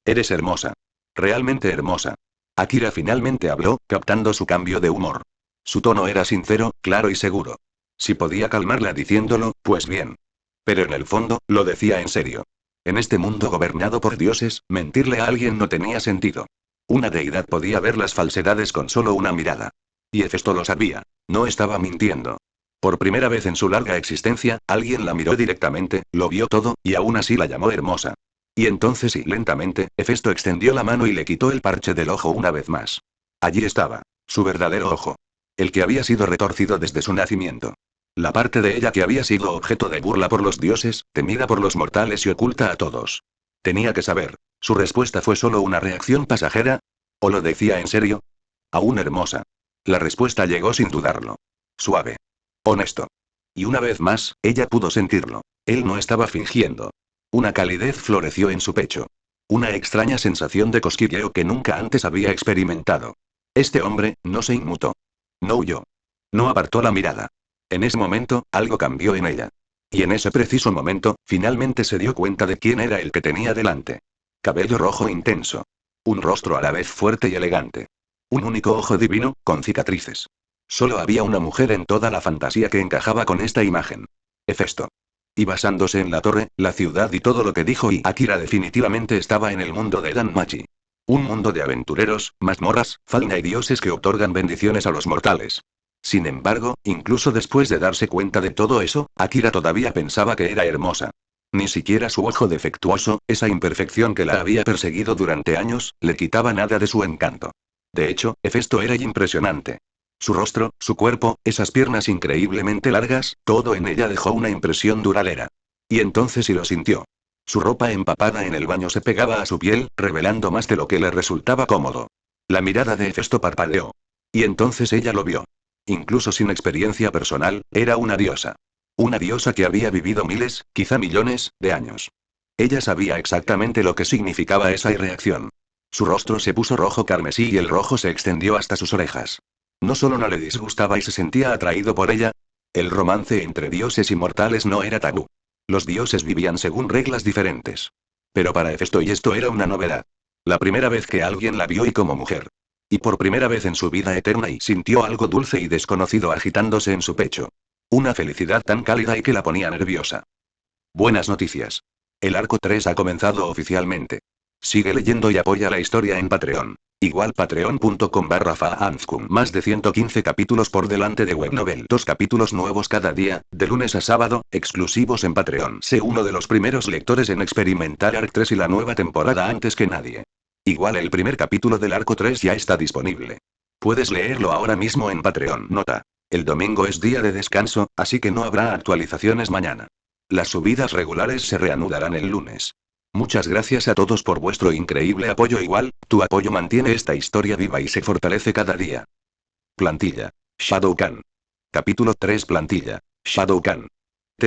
Eres hermosa. Realmente hermosa. Akira finalmente habló, captando su cambio de humor. Su tono era sincero, claro y seguro. Si podía calmarla diciéndolo, pues bien. Pero en el fondo, lo decía en serio. En este mundo gobernado por dioses, mentirle a alguien no tenía sentido. Una deidad podía ver las falsedades con solo una mirada. Y Hefesto lo sabía. No estaba mintiendo. Por primera vez en su larga existencia, alguien la miró directamente, lo vio todo, y aún así la llamó hermosa. Y entonces y lentamente, Hefesto extendió la mano y le quitó el parche del ojo una vez más. Allí estaba. Su verdadero ojo. El que había sido retorcido desde su nacimiento. La parte de ella que había sido objeto de burla por los dioses, temida por los mortales y oculta a todos. Tenía que saber. ¿Su respuesta fue solo una reacción pasajera? ¿O lo decía en serio? Aún hermosa. La respuesta llegó sin dudarlo. Suave. Honesto. Y una vez más, ella pudo sentirlo. Él no estaba fingiendo. Una calidez floreció en su pecho. Una extraña sensación de cosquilleo que nunca antes había experimentado. Este hombre, no se inmutó. No huyó. No apartó la mirada. En ese momento, algo cambió en ella. Y en ese preciso momento, finalmente se dio cuenta de quién era el que tenía delante. Cabello rojo intenso. Un rostro a la vez fuerte y elegante. Un único ojo divino, con cicatrices. Solo había una mujer en toda la fantasía que encajaba con esta imagen. Hefesto. Y basándose en la torre, la ciudad y todo lo que dijo y Akira definitivamente estaba en el mundo de Danmachi. Un mundo de aventureros, mazmorras, fauna y dioses que otorgan bendiciones a los mortales. Sin embargo, incluso después de darse cuenta de todo eso, Akira todavía pensaba que era hermosa. Ni siquiera su ojo defectuoso, esa imperfección que la había perseguido durante años, le quitaba nada de su encanto. De hecho, Hefesto era impresionante. Su rostro, su cuerpo, esas piernas increíblemente largas, todo en ella dejó una impresión duradera. Y entonces sí lo sintió. Su ropa empapada en el baño se pegaba a su piel, revelando más de lo que le resultaba cómodo. La mirada de Hefesto parpadeó. Y entonces ella lo vio. Incluso sin experiencia personal, era una diosa. Una diosa que había vivido miles, quizá millones, de años. Ella sabía exactamente lo que significaba esa irreacción. Su rostro se puso rojo carmesí y el rojo se extendió hasta sus orejas. No solo no le disgustaba y se sentía atraído por ella. El romance entre dioses y mortales no era tabú. Los dioses vivían según reglas diferentes. Pero para Hefesto y esto era una novedad. La primera vez que alguien la vio y como mujer. Y por primera vez en su vida eterna y sintió algo dulce y desconocido agitándose en su pecho. Una felicidad tan cálida y que la ponía nerviosa. Buenas noticias. El arco 3 ha comenzado oficialmente. Sigue leyendo y apoya la historia en Patreon. Igual patreon.com/faanzkum. Más de 115 capítulos por delante de Webnovel. 2 capítulos nuevos cada día, de lunes a sábado, exclusivos en Patreon. Sé uno de los primeros lectores en experimentar Arc 3 y la nueva temporada antes que nadie. Igual el primer capítulo del arco 3 ya está disponible. Puedes leerlo ahora mismo en Patreon. Nota. El domingo es día de descanso, así que no habrá actualizaciones mañana. Las subidas regulares se reanudarán el lunes. Muchas gracias a todos por vuestro increíble apoyo. Igual, tu apoyo mantiene esta historia viva y se fortalece cada día. Plantilla. Shadowcan. Capítulo 3. Plantilla. Shadowcan.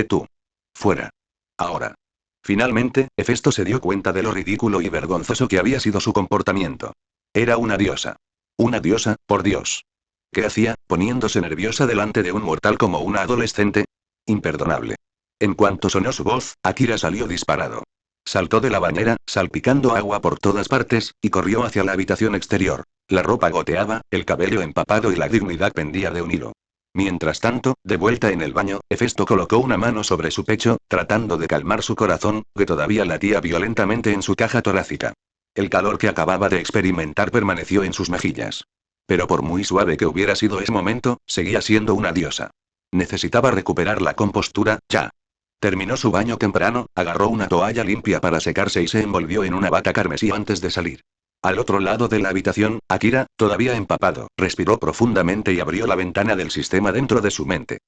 Tú. Fuera. Ahora. Finalmente, Hefesto se dio cuenta de lo ridículo y vergonzoso que había sido su comportamiento. Era una diosa. Una diosa, por Dios. ¿Qué hacía, poniéndose nerviosa delante de un mortal como una adolescente? Imperdonable. En cuanto sonó su voz, Akira salió disparado. Saltó de la bañera, salpicando agua por todas partes, y corrió hacia la habitación exterior. La ropa goteaba, el cabello empapado y la dignidad pendía de un hilo. Mientras tanto, de vuelta en el baño, Hefesto colocó una mano sobre su pecho, tratando de calmar su corazón, que todavía latía violentamente en su caja torácica. El calor que acababa de experimentar permaneció en sus mejillas. Pero por muy suave que hubiera sido ese momento, seguía siendo una diosa. Necesitaba recuperar la compostura, ya. Terminó su baño temprano, agarró una toalla limpia para secarse y se envolvió en una bata carmesí antes de salir. Al otro lado de la habitación, Akira, todavía empapado, respiró profundamente y abrió la ventana del sistema dentro de su mente.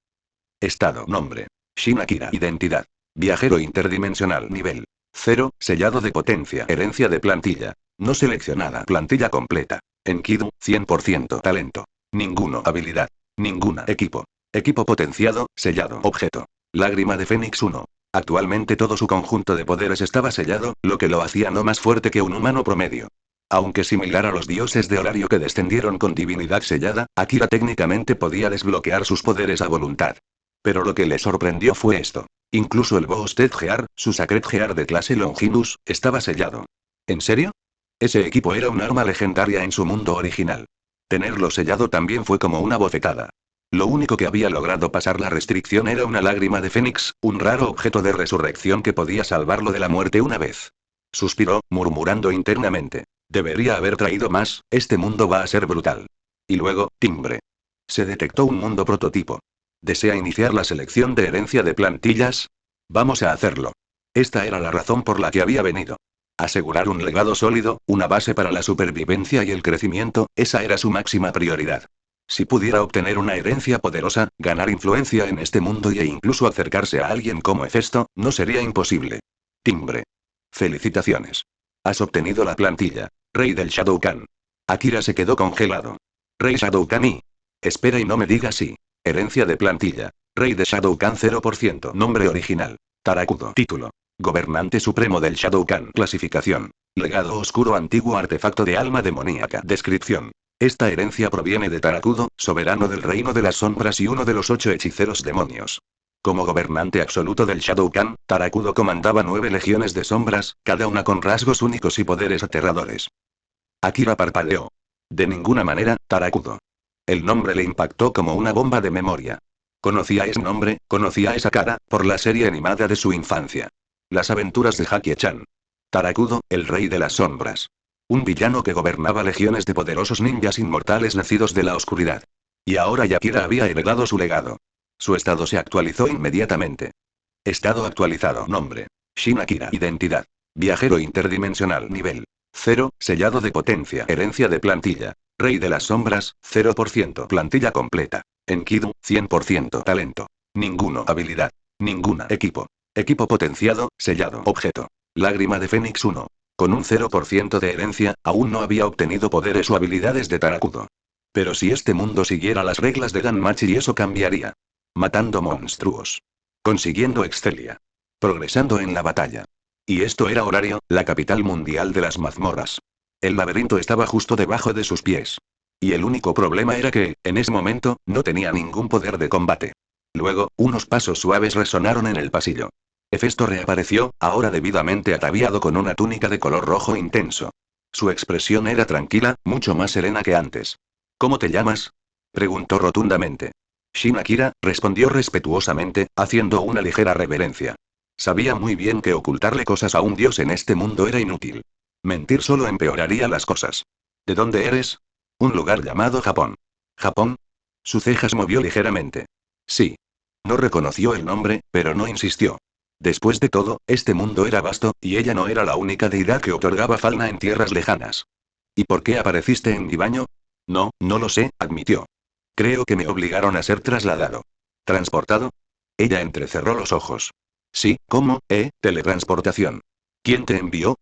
Estado, nombre. Shin Akira. Identidad. Viajero interdimensional. Nivel 0, sellado de potencia. Herencia de plantilla. No seleccionada. Plantilla completa. Enkidu, 100%. Talento. Ninguno. Habilidad. Ninguna. Equipo. Equipo potenciado, sellado. Objeto. Lágrima de Fénix 1. Actualmente todo su conjunto de poderes estaba sellado, lo que lo hacía no más fuerte que un humano promedio. Aunque similar a los dioses de horario que descendieron con divinidad sellada, Akira técnicamente podía desbloquear sus poderes a voluntad. Pero lo que le sorprendió fue esto. Incluso el Boosted Gear, su Sacred Gear de clase Longinus, estaba sellado. ¿En serio? Ese equipo era un arma legendaria en su mundo original. Tenerlo sellado también fue como una bofetada. Lo único que había logrado pasar la restricción era una lágrima de Fénix, un raro objeto de resurrección que podía salvarlo de la muerte una vez. Suspiró, murmurando internamente. Debería haber traído más, este mundo va a ser brutal. Y luego, timbre. Se detectó un mundo prototipo. ¿Desea iniciar la selección de herencia de plantillas? Vamos a hacerlo. Esta era la razón por la que había venido. Asegurar un legado sólido, una base para la supervivencia y el crecimiento, esa era su máxima prioridad. Si pudiera obtener una herencia poderosa, ganar influencia en este mundo e incluso acercarse a alguien como Hefesto, no sería imposible. Timbre. Felicitaciones. Has obtenido la plantilla. Rey del Shadowcan. Akira se quedó congelado. Rey Shadowcan y... Espera y no me digas sí. Herencia de plantilla. Rey de Shadowcan 0%. Nombre original. Tarakudo. Título. Gobernante supremo del Shadowcan. Clasificación. Legado oscuro antiguo artefacto de alma demoníaca. Descripción. Esta herencia proviene de Tarakudo, soberano del reino de las sombras y uno de los 8 hechiceros demonios. Como gobernante absoluto del Shadowcan, Tarakudo comandaba 9 legiones de sombras, cada una con rasgos únicos y poderes aterradores. Akira parpadeó. De ninguna manera, Tarakudo. El nombre le impactó como una bomba de memoria. Conocía ese nombre, conocía esa cara, por la serie animada de su infancia. Las aventuras de Jackie-chan. Tarakudo, el rey de las sombras. Un villano que gobernaba legiones de poderosos ninjas inmortales nacidos de la oscuridad. Y ahora Akira había heredado su legado. Su estado se actualizó inmediatamente. Estado actualizado. Nombre. Shin Akira. Identidad. Viajero interdimensional. Nivel 0, sellado de potencia. Herencia de plantilla. Rey de las sombras, 0% plantilla completa. Enkidu, 100% talento. Ninguno habilidad. Ninguna equipo. Equipo potenciado, sellado. Objeto. Lágrima de Fénix 1. Con un 0% de herencia, aún no había obtenido poderes o habilidades de Tarakudo. Pero si este mundo siguiera las reglas de Danmachi, eso cambiaría. Matando monstruos. Consiguiendo Excelia. Progresando en la batalla. Y esto era Horario, la capital mundial de las mazmorras. El laberinto estaba justo debajo de sus pies. Y el único problema era que, en ese momento, no tenía ningún poder de combate. Luego, unos pasos suaves resonaron en el pasillo. Hefesto reapareció, ahora debidamente ataviado con una túnica de color rojo intenso. Su expresión era tranquila, mucho más serena que antes. ¿Cómo te llamas? Preguntó rotundamente. Shin Akira, respondió respetuosamente, haciendo una ligera reverencia. Sabía muy bien que ocultarle cosas a un dios en este mundo era inútil. Mentir solo empeoraría las cosas. ¿De dónde eres? Un lugar llamado Japón. ¿Japón? Su cejas movió ligeramente. Sí. No reconoció el nombre, pero no insistió. Después de todo, este mundo era vasto, y ella no era la única deidad que otorgaba fauna en tierras lejanas. ¿Y por qué apareciste en mi baño? No, no lo sé, admitió. Creo que me obligaron a ser trasladado. ¿Transportado? Ella entrecerró los ojos. Sí, ¿cómo? Teletransportación. ¿Quién te envió?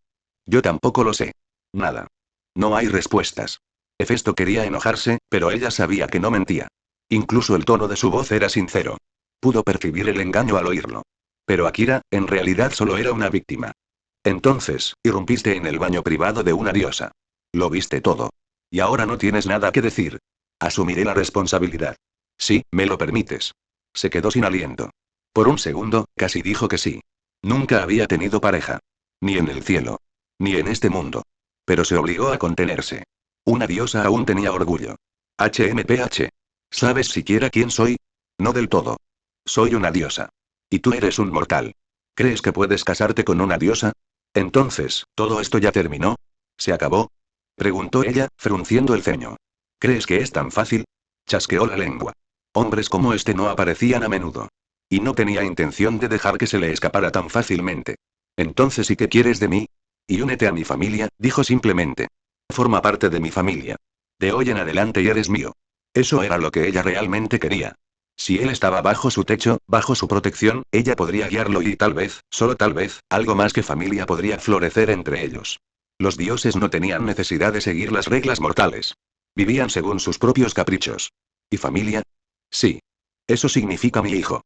Yo tampoco lo sé. Nada. No hay respuestas. Hefesto quería enojarse, pero ella sabía que no mentía. Incluso el tono de su voz era sincero. Pudo percibir el engaño al oírlo. Pero Akira, en realidad solo era una víctima. Entonces, irrumpiste en el baño privado de una diosa. Lo viste todo. Y ahora no tienes nada que decir. Asumiré la responsabilidad. Sí, me lo permites. Se quedó sin aliento. Por un segundo, casi dijo que sí. Nunca había tenido pareja. Ni en el cielo. Ni en este mundo. Pero se obligó a contenerse. Una diosa aún tenía orgullo. HMPH. ¿Sabes siquiera quién soy? No del todo. Soy una diosa. Y tú eres un mortal. ¿Crees que puedes casarte con una diosa? Entonces, ¿todo esto ya terminó? ¿Se acabó? Preguntó ella, frunciendo el ceño. ¿Crees que es tan fácil? Chasqueó la lengua. Hombres como este no aparecían a menudo. Y no tenía intención de dejar que se le escapara tan fácilmente. Entonces, ¿y qué quieres de mí? Y únete a mi familia, dijo simplemente. Forma parte de mi familia. De hoy en adelante eres mío. Eso era lo que ella realmente quería. Si él estaba bajo su techo, bajo su protección, ella podría guiarlo y tal vez, solo tal vez, algo más que familia podría florecer entre ellos. Los dioses no tenían necesidad de seguir las reglas mortales. Vivían según sus propios caprichos. ¿Y familia? Sí. Eso significa mi hijo.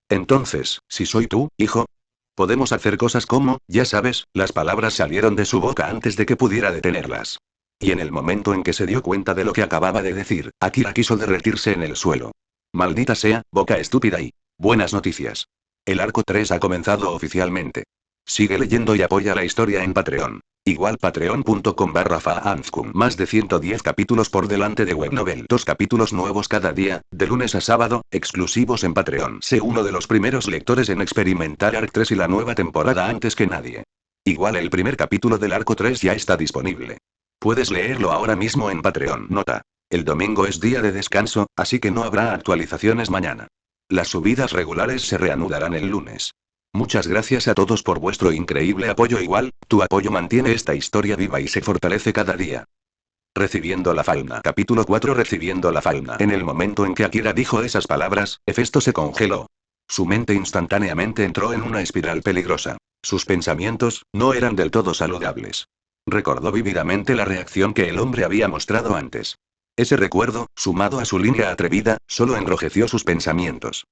Entonces, si soy tu hijo, podemos hacer cosas como, ya sabes, las palabras salieron de su boca antes de que pudiera detenerlas. Y en el momento en que se dio cuenta de lo que acababa de decir, Akira quiso derretirse en el suelo. Maldita sea, boca estúpida y... Buenas noticias. El arco 3 ha comenzado oficialmente. Sigue leyendo y apoya la historia en Patreon. Igual patreon.com/faanzkum. Más de 110 capítulos por delante de Webnovel. 2 capítulos nuevos cada día, de lunes a sábado, exclusivos en Patreon. Sé uno de los primeros lectores en experimentar Arc 3 y la nueva temporada antes que nadie. Igual el primer capítulo del arco 3 ya está disponible. Puedes leerlo ahora mismo en Patreon. Nota. El domingo es día de descanso, así que no habrá actualizaciones mañana. Las subidas regulares se reanudarán el lunes. Muchas gracias a todos por vuestro increíble apoyo. Igual, tu apoyo mantiene esta historia viva y se fortalece cada día. Recibiendo la fauna. Capítulo 4. Recibiendo la fauna. En el momento en que Akira dijo esas palabras, Hefesto se congeló. Su mente instantáneamente entró en una espiral peligrosa. Sus pensamientos, no eran del todo saludables. Recordó vívidamente la reacción que el hombre había mostrado antes. Ese recuerdo, sumado a su línea atrevida, solo enrojeció sus pensamientos.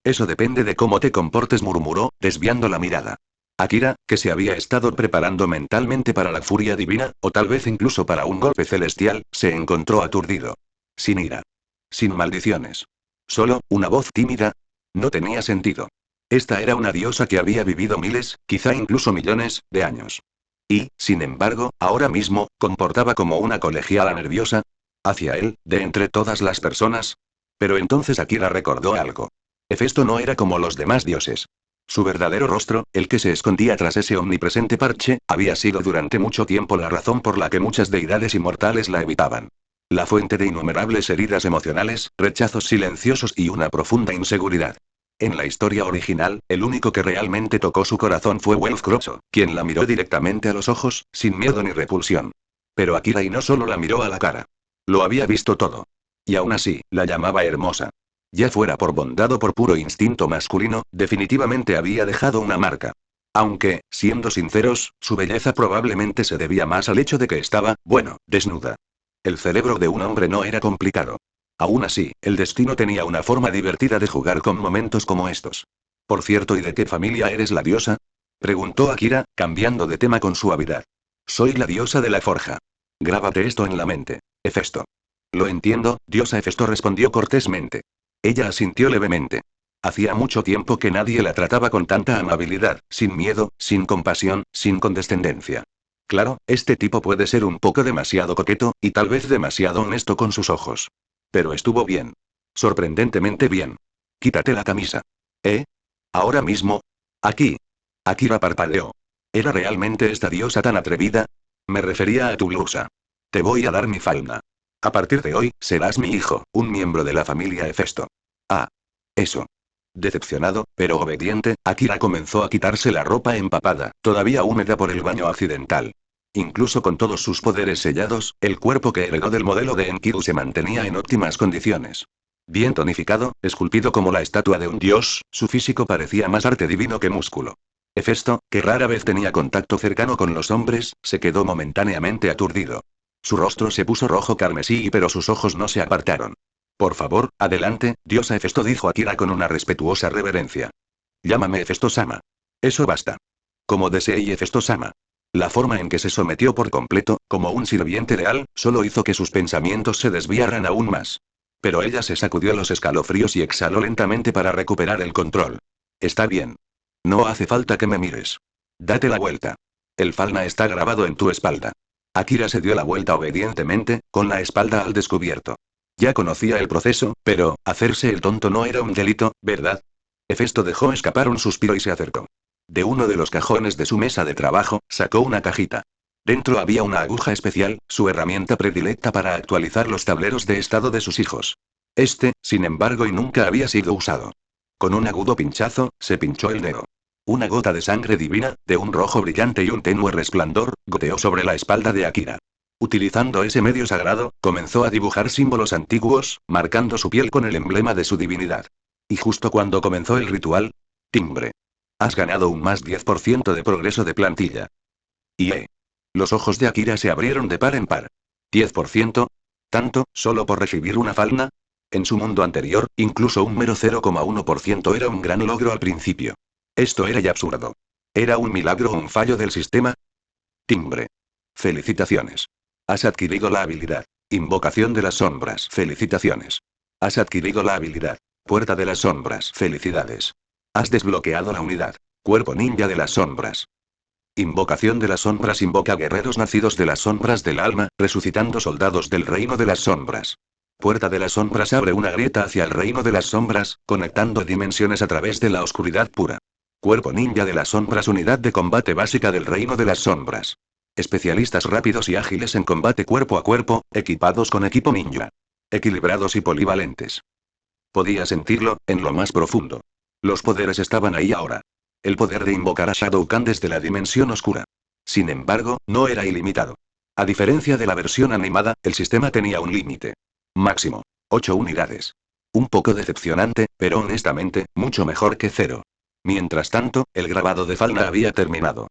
Eso depende de cómo te comportes, murmuró, desviando la mirada. Akira, que se había estado preparando mentalmente para la furia divina, o tal vez incluso para un golpe celestial, se encontró aturdido. Sin ira. Sin maldiciones. Solo, una voz tímida. No tenía sentido. Esta era una diosa que había vivido miles, quizá incluso millones, de años. Y, sin embargo, ahora mismo, comportaba como una colegiala nerviosa. Hacia él, de entre todas las personas. Pero entonces Akira recordó algo. Hefesto no era como los demás dioses. Su verdadero rostro, el que se escondía tras ese omnipresente parche, había sido durante mucho tiempo la razón por la que muchas deidades inmortales la evitaban. La fuente de innumerables heridas emocionales, rechazos silenciosos y una profunda inseguridad. En la historia original, el único que realmente tocó su corazón fue Welf Croxo, quien la miró directamente a los ojos, sin miedo ni repulsión. Pero Akira y no solo la miró a la cara. Lo había visto todo. Y aún así, la llamaba hermosa. Ya fuera por bondad o por puro instinto masculino, definitivamente había dejado una marca. Aunque, siendo sinceros, su belleza probablemente se debía más al hecho de que estaba, bueno, desnuda. El cerebro de un hombre no era complicado. Aún así, el destino tenía una forma divertida de jugar con momentos como estos. Por cierto, ¿y de qué familia eres la diosa? Preguntó Akira, cambiando de tema con suavidad. Soy la diosa de la forja. Grábate esto en la mente, Hefesto. Lo entiendo, diosa Hefesto respondió cortésmente. Ella asintió levemente. Hacía mucho tiempo que nadie la trataba con tanta amabilidad, sin miedo, sin compasión, sin condescendencia. Claro, este tipo puede ser un poco demasiado coqueto, y tal vez demasiado honesto con sus ojos. Pero estuvo bien. Sorprendentemente bien. Quítate la camisa. ¿Eh? ¿Ahora mismo? Aquí. Akira parpadeó. ¿Era realmente esta diosa tan atrevida? Me refería a tu blusa. Te voy a dar mi falda. A partir de hoy, serás mi hijo, un miembro de la familia Hefesto. Ah. Eso. Decepcionado, pero obediente, Akira comenzó a quitarse la ropa empapada, todavía húmeda por el baño accidental. Incluso con todos sus poderes sellados, el cuerpo que heredó del modelo de Enkidu se mantenía en óptimas condiciones. Bien tonificado, esculpido como la estatua de un dios, su físico parecía más arte divino que músculo. Hefesto, que rara vez tenía contacto cercano con los hombres, se quedó momentáneamente aturdido. Su rostro se puso rojo carmesí, pero sus ojos no se apartaron. Por favor, adelante, diosa Hefesto, dijo Akira con una respetuosa reverencia. Llámame Hefesto-sama. Eso basta. Como desee Hefesto-sama. La forma en que se sometió por completo, como un sirviente leal, solo hizo que sus pensamientos se desviaran aún más. Pero ella se sacudió los escalofríos y exhaló lentamente para recuperar el control. Está bien. No hace falta que me mires. Date la vuelta. El falna está grabado en tu espalda. Akira se dio la vuelta obedientemente, con la espalda al descubierto. Ya conocía el proceso, pero, hacerse el tonto no era un delito, ¿verdad? Hefesto dejó escapar un suspiro y se acercó. De uno de los cajones de su mesa de trabajo, sacó una cajita. Dentro había una aguja especial, su herramienta predilecta para actualizar los tableros de estado de sus hijos. Sin embargo, y nunca había sido usado. Con un agudo pinchazo, se pinchó el dedo. Una gota de sangre divina, de un rojo brillante y un tenue resplandor, goteó sobre la espalda de Akira. Utilizando ese medio sagrado, comenzó a dibujar símbolos antiguos, marcando su piel con el emblema de su divinidad. Y justo cuando comenzó el ritual, timbre. Has ganado un más 10% de progreso de plantilla. Los ojos de Akira se abrieron de par en par. ¿10%? ¿Tanto, solo por recibir una falna? En su mundo anterior, incluso un mero 0,1% era un gran logro al principio. Esto era ya absurdo. ¿Era un milagro o un fallo del sistema? Timbre. Felicitaciones. Has adquirido la habilidad. Invocación de las sombras. Felicitaciones. Has adquirido la habilidad. Puerta de las sombras. Felicidades. Has desbloqueado la unidad. Cuerpo ninja de las sombras. Invocación de las sombras invoca guerreros nacidos de las sombras del alma, resucitando soldados del reino de las sombras. Puerta de las sombras abre una grieta hacia el reino de las sombras, conectando dimensiones a través de la oscuridad pura. Cuerpo ninja de las sombras, unidad de combate básica del reino de las sombras. Especialistas rápidos y ágiles en combate cuerpo a cuerpo, equipados con equipo ninja. Equilibrados y polivalentes. Podía sentirlo, en lo más profundo. Los poderes estaban ahí ahora. El poder de invocar a Shadou Kahn desde la dimensión oscura. Sin embargo, no era ilimitado. A diferencia de la versión animada, el sistema tenía un límite. Máximo. 8 unidades. Un poco decepcionante, pero honestamente, mucho mejor que 0. Mientras tanto, el grabado de falna había terminado.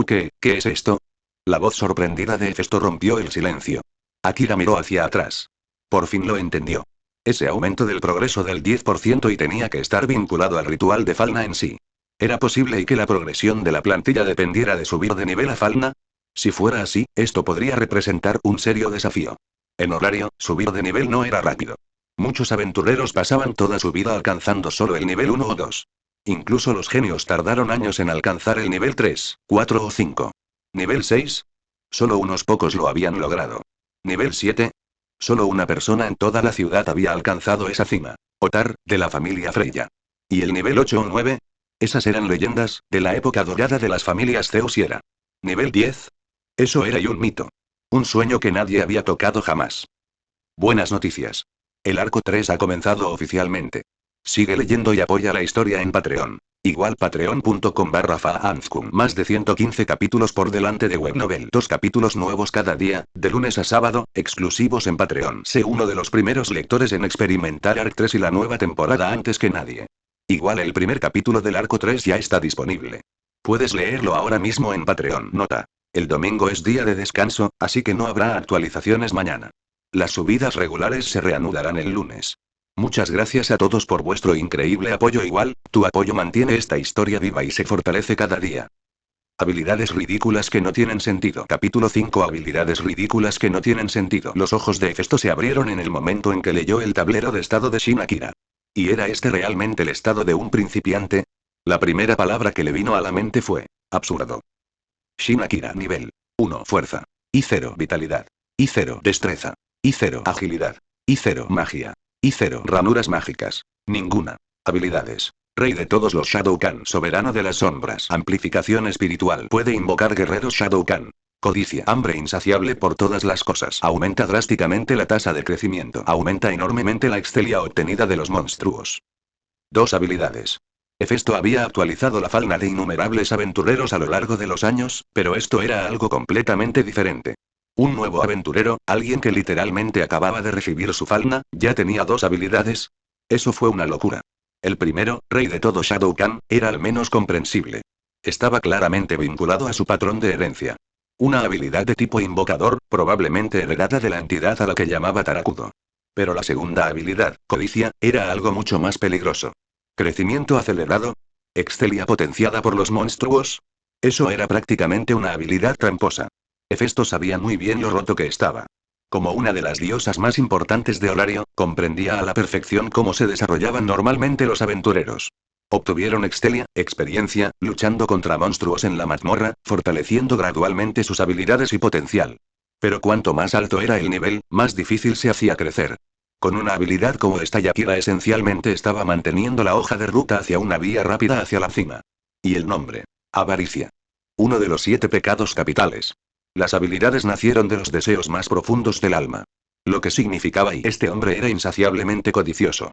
¿Qué es esto? La voz sorprendida de Hefesto rompió el silencio. Akira miró hacia atrás. Por fin lo entendió. Ese aumento del progreso del 10% y tenía que estar vinculado al ritual de falna en sí. ¿Era posible y que la progresión de la plantilla dependiera de subir de nivel a falna? Si fuera así, esto podría representar un serio desafío. En horario, subir de nivel no era rápido. Muchos aventureros pasaban toda su vida alcanzando solo el nivel 1 o 2. Incluso los genios tardaron años en alcanzar el nivel 3, 4 o 5. ¿Nivel 6? Solo unos pocos lo habían logrado. ¿Nivel 7? Solo una persona en toda la ciudad había alcanzado esa cima. Otar, de la familia Freya. ¿Y el nivel 8 o 9? Esas eran leyendas, de la época dorada de las familias Zeus y Hera. ¿Nivel 10? Eso era y un mito. Un sueño que nadie había tocado jamás. Buenas noticias. El arco 3 ha comenzado oficialmente. Sigue leyendo y apoya la historia en Patreon. Igual patreon.com/faanzkum. Más de 115 capítulos por delante de Webnovel. 2 capítulos nuevos cada día, de lunes a sábado, exclusivos en Patreon. Sé uno de los primeros lectores en experimentar Arc 3 y la nueva temporada antes que nadie. Igual el primer capítulo del Arco 3 ya está disponible. Puedes leerlo ahora mismo en Patreon. Nota. El domingo es día de descanso, así que no habrá actualizaciones mañana. Las subidas regulares se reanudarán el lunes. Muchas gracias a todos por vuestro increíble apoyo. Igual, tu apoyo mantiene esta historia viva y se fortalece cada día. Habilidades ridículas que no tienen sentido. Capítulo 5. Habilidades ridículas que no tienen sentido. Los ojos de Hefesto se abrieron en el momento en que leyó el tablero de estado de Shin Akira. ¿Y era este realmente el estado de un principiante? La primera palabra que le vino a la mente fue: absurdo. Shin Akira. Nivel 1. Fuerza. Y 0. Vitalidad. Y 0. Destreza. Y 0. Agilidad. Y 0. Magia. Y 0. Ranuras mágicas. Ninguna. Habilidades. Rey de todos los Shadowkan. Soberano de las sombras. Amplificación espiritual. Puede invocar guerreros Shadowkan. Codicia. Hambre insaciable por todas las cosas. Aumenta drásticamente la tasa de crecimiento. Aumenta enormemente la excelia obtenida de los monstruos. 2 habilidades. Hefesto había actualizado la fauna de innumerables aventureros a lo largo de los años, pero esto era algo completamente diferente. Un nuevo aventurero, alguien que literalmente acababa de recibir su fauna, ya tenía 2 habilidades. Eso fue una locura. El primero, rey de todo Shadowkan, era al menos comprensible. Estaba claramente vinculado a su patrón de herencia. Una habilidad de tipo invocador, probablemente heredada de la entidad a la que llamaba Tarakudo. Pero la segunda habilidad, codicia, era algo mucho más peligroso. Crecimiento acelerado. Excelia potenciada por los monstruos. Eso era prácticamente una habilidad tramposa. Hefesto sabía muy bien lo roto que estaba. Como una de las diosas más importantes de Horario, comprendía a la perfección cómo se desarrollaban normalmente los aventureros. Obtuvieron excelia, experiencia, luchando contra monstruos en la mazmorra, fortaleciendo gradualmente sus habilidades y potencial. Pero cuanto más alto era el nivel, más difícil se hacía crecer. Con una habilidad como esta, Yakira esencialmente estaba manteniendo la hoja de ruta hacia una vía rápida hacia la cima. Y el nombre: avaricia. Uno de los 7 pecados capitales. Las habilidades nacieron de los deseos más profundos del alma. Lo que significaba y este hombre era insaciablemente codicioso.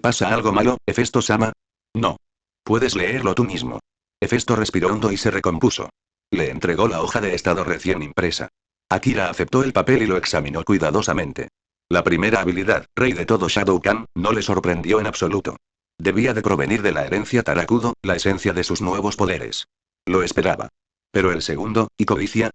¿Pasa algo malo, Hefesto-sama? No. Puedes leerlo tú mismo. Hefesto respiró hondo y se recompuso. Le entregó la hoja de estado recién impresa. Akira aceptó el papel y lo examinó cuidadosamente. La primera habilidad, rey de todo Shadowkan, no le sorprendió en absoluto. Debía de provenir de la herencia Tarakudo, la esencia de sus nuevos poderes. Lo esperaba. Pero el segundo, y codicia,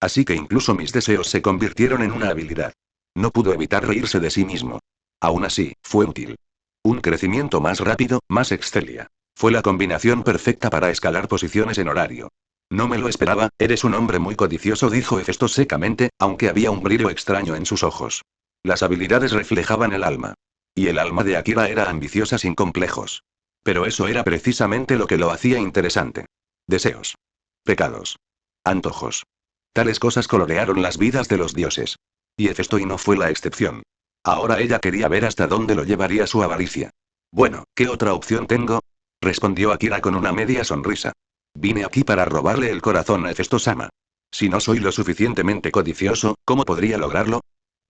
Así que incluso mis deseos se convirtieron en una habilidad. No pudo evitar reírse de sí mismo. Aún así, fue útil. Un crecimiento más rápido, más excelia. Fue la combinación perfecta para escalar posiciones en Horario. No me lo esperaba, eres un hombre muy codicioso, dijo Hefesto secamente, aunque había un brillo extraño en sus ojos. Las habilidades reflejaban el alma. Y el alma de Akira era ambiciosa sin complejos. Pero eso era precisamente lo que lo hacía interesante. Deseos. Pecados. Antojos. Tales cosas colorearon las vidas de los dioses. Y Hefesto no fue la excepción. Ahora ella quería ver hasta dónde lo llevaría su avaricia. Bueno, ¿qué otra opción tengo? Respondió Akira con una media sonrisa. Vine aquí para robarle el corazón a Hefesto-sama. Si no soy lo suficientemente codicioso, ¿cómo podría lograrlo?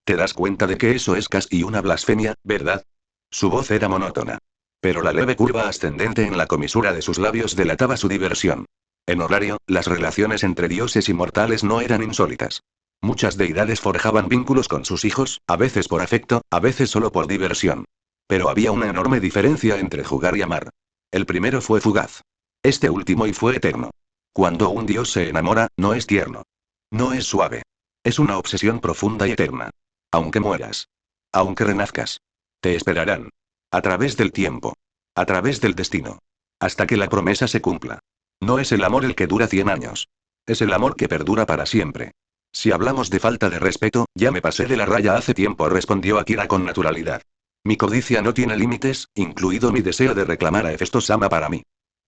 Te das cuenta de que eso es casi una blasfemia, ¿verdad? Su voz era monótona. Pero la leve curva ascendente en la comisura de sus labios delataba su diversión. En Horario, las relaciones entre dioses y mortales no eran insólitas. Muchas deidades forjaban vínculos con sus hijos, a veces por afecto, a veces solo por diversión. Pero había una enorme diferencia entre jugar y amar. El primero fue fugaz. Este último y fue eterno. Cuando un dios se enamora, no es tierno. No es suave. Es una obsesión profunda y eterna. Aunque mueras. Aunque renazcas. Te esperarán. A través del tiempo. A través del destino. Hasta que la promesa se cumpla. No es el amor el que dura 100 años. Es el amor que perdura para siempre. Si hablamos de falta de respeto, ya me pasé de la raya hace tiempo, respondió Akira con naturalidad. Mi codicia no tiene límites, incluido mi deseo de reclamar a Hefesto-sama para mí.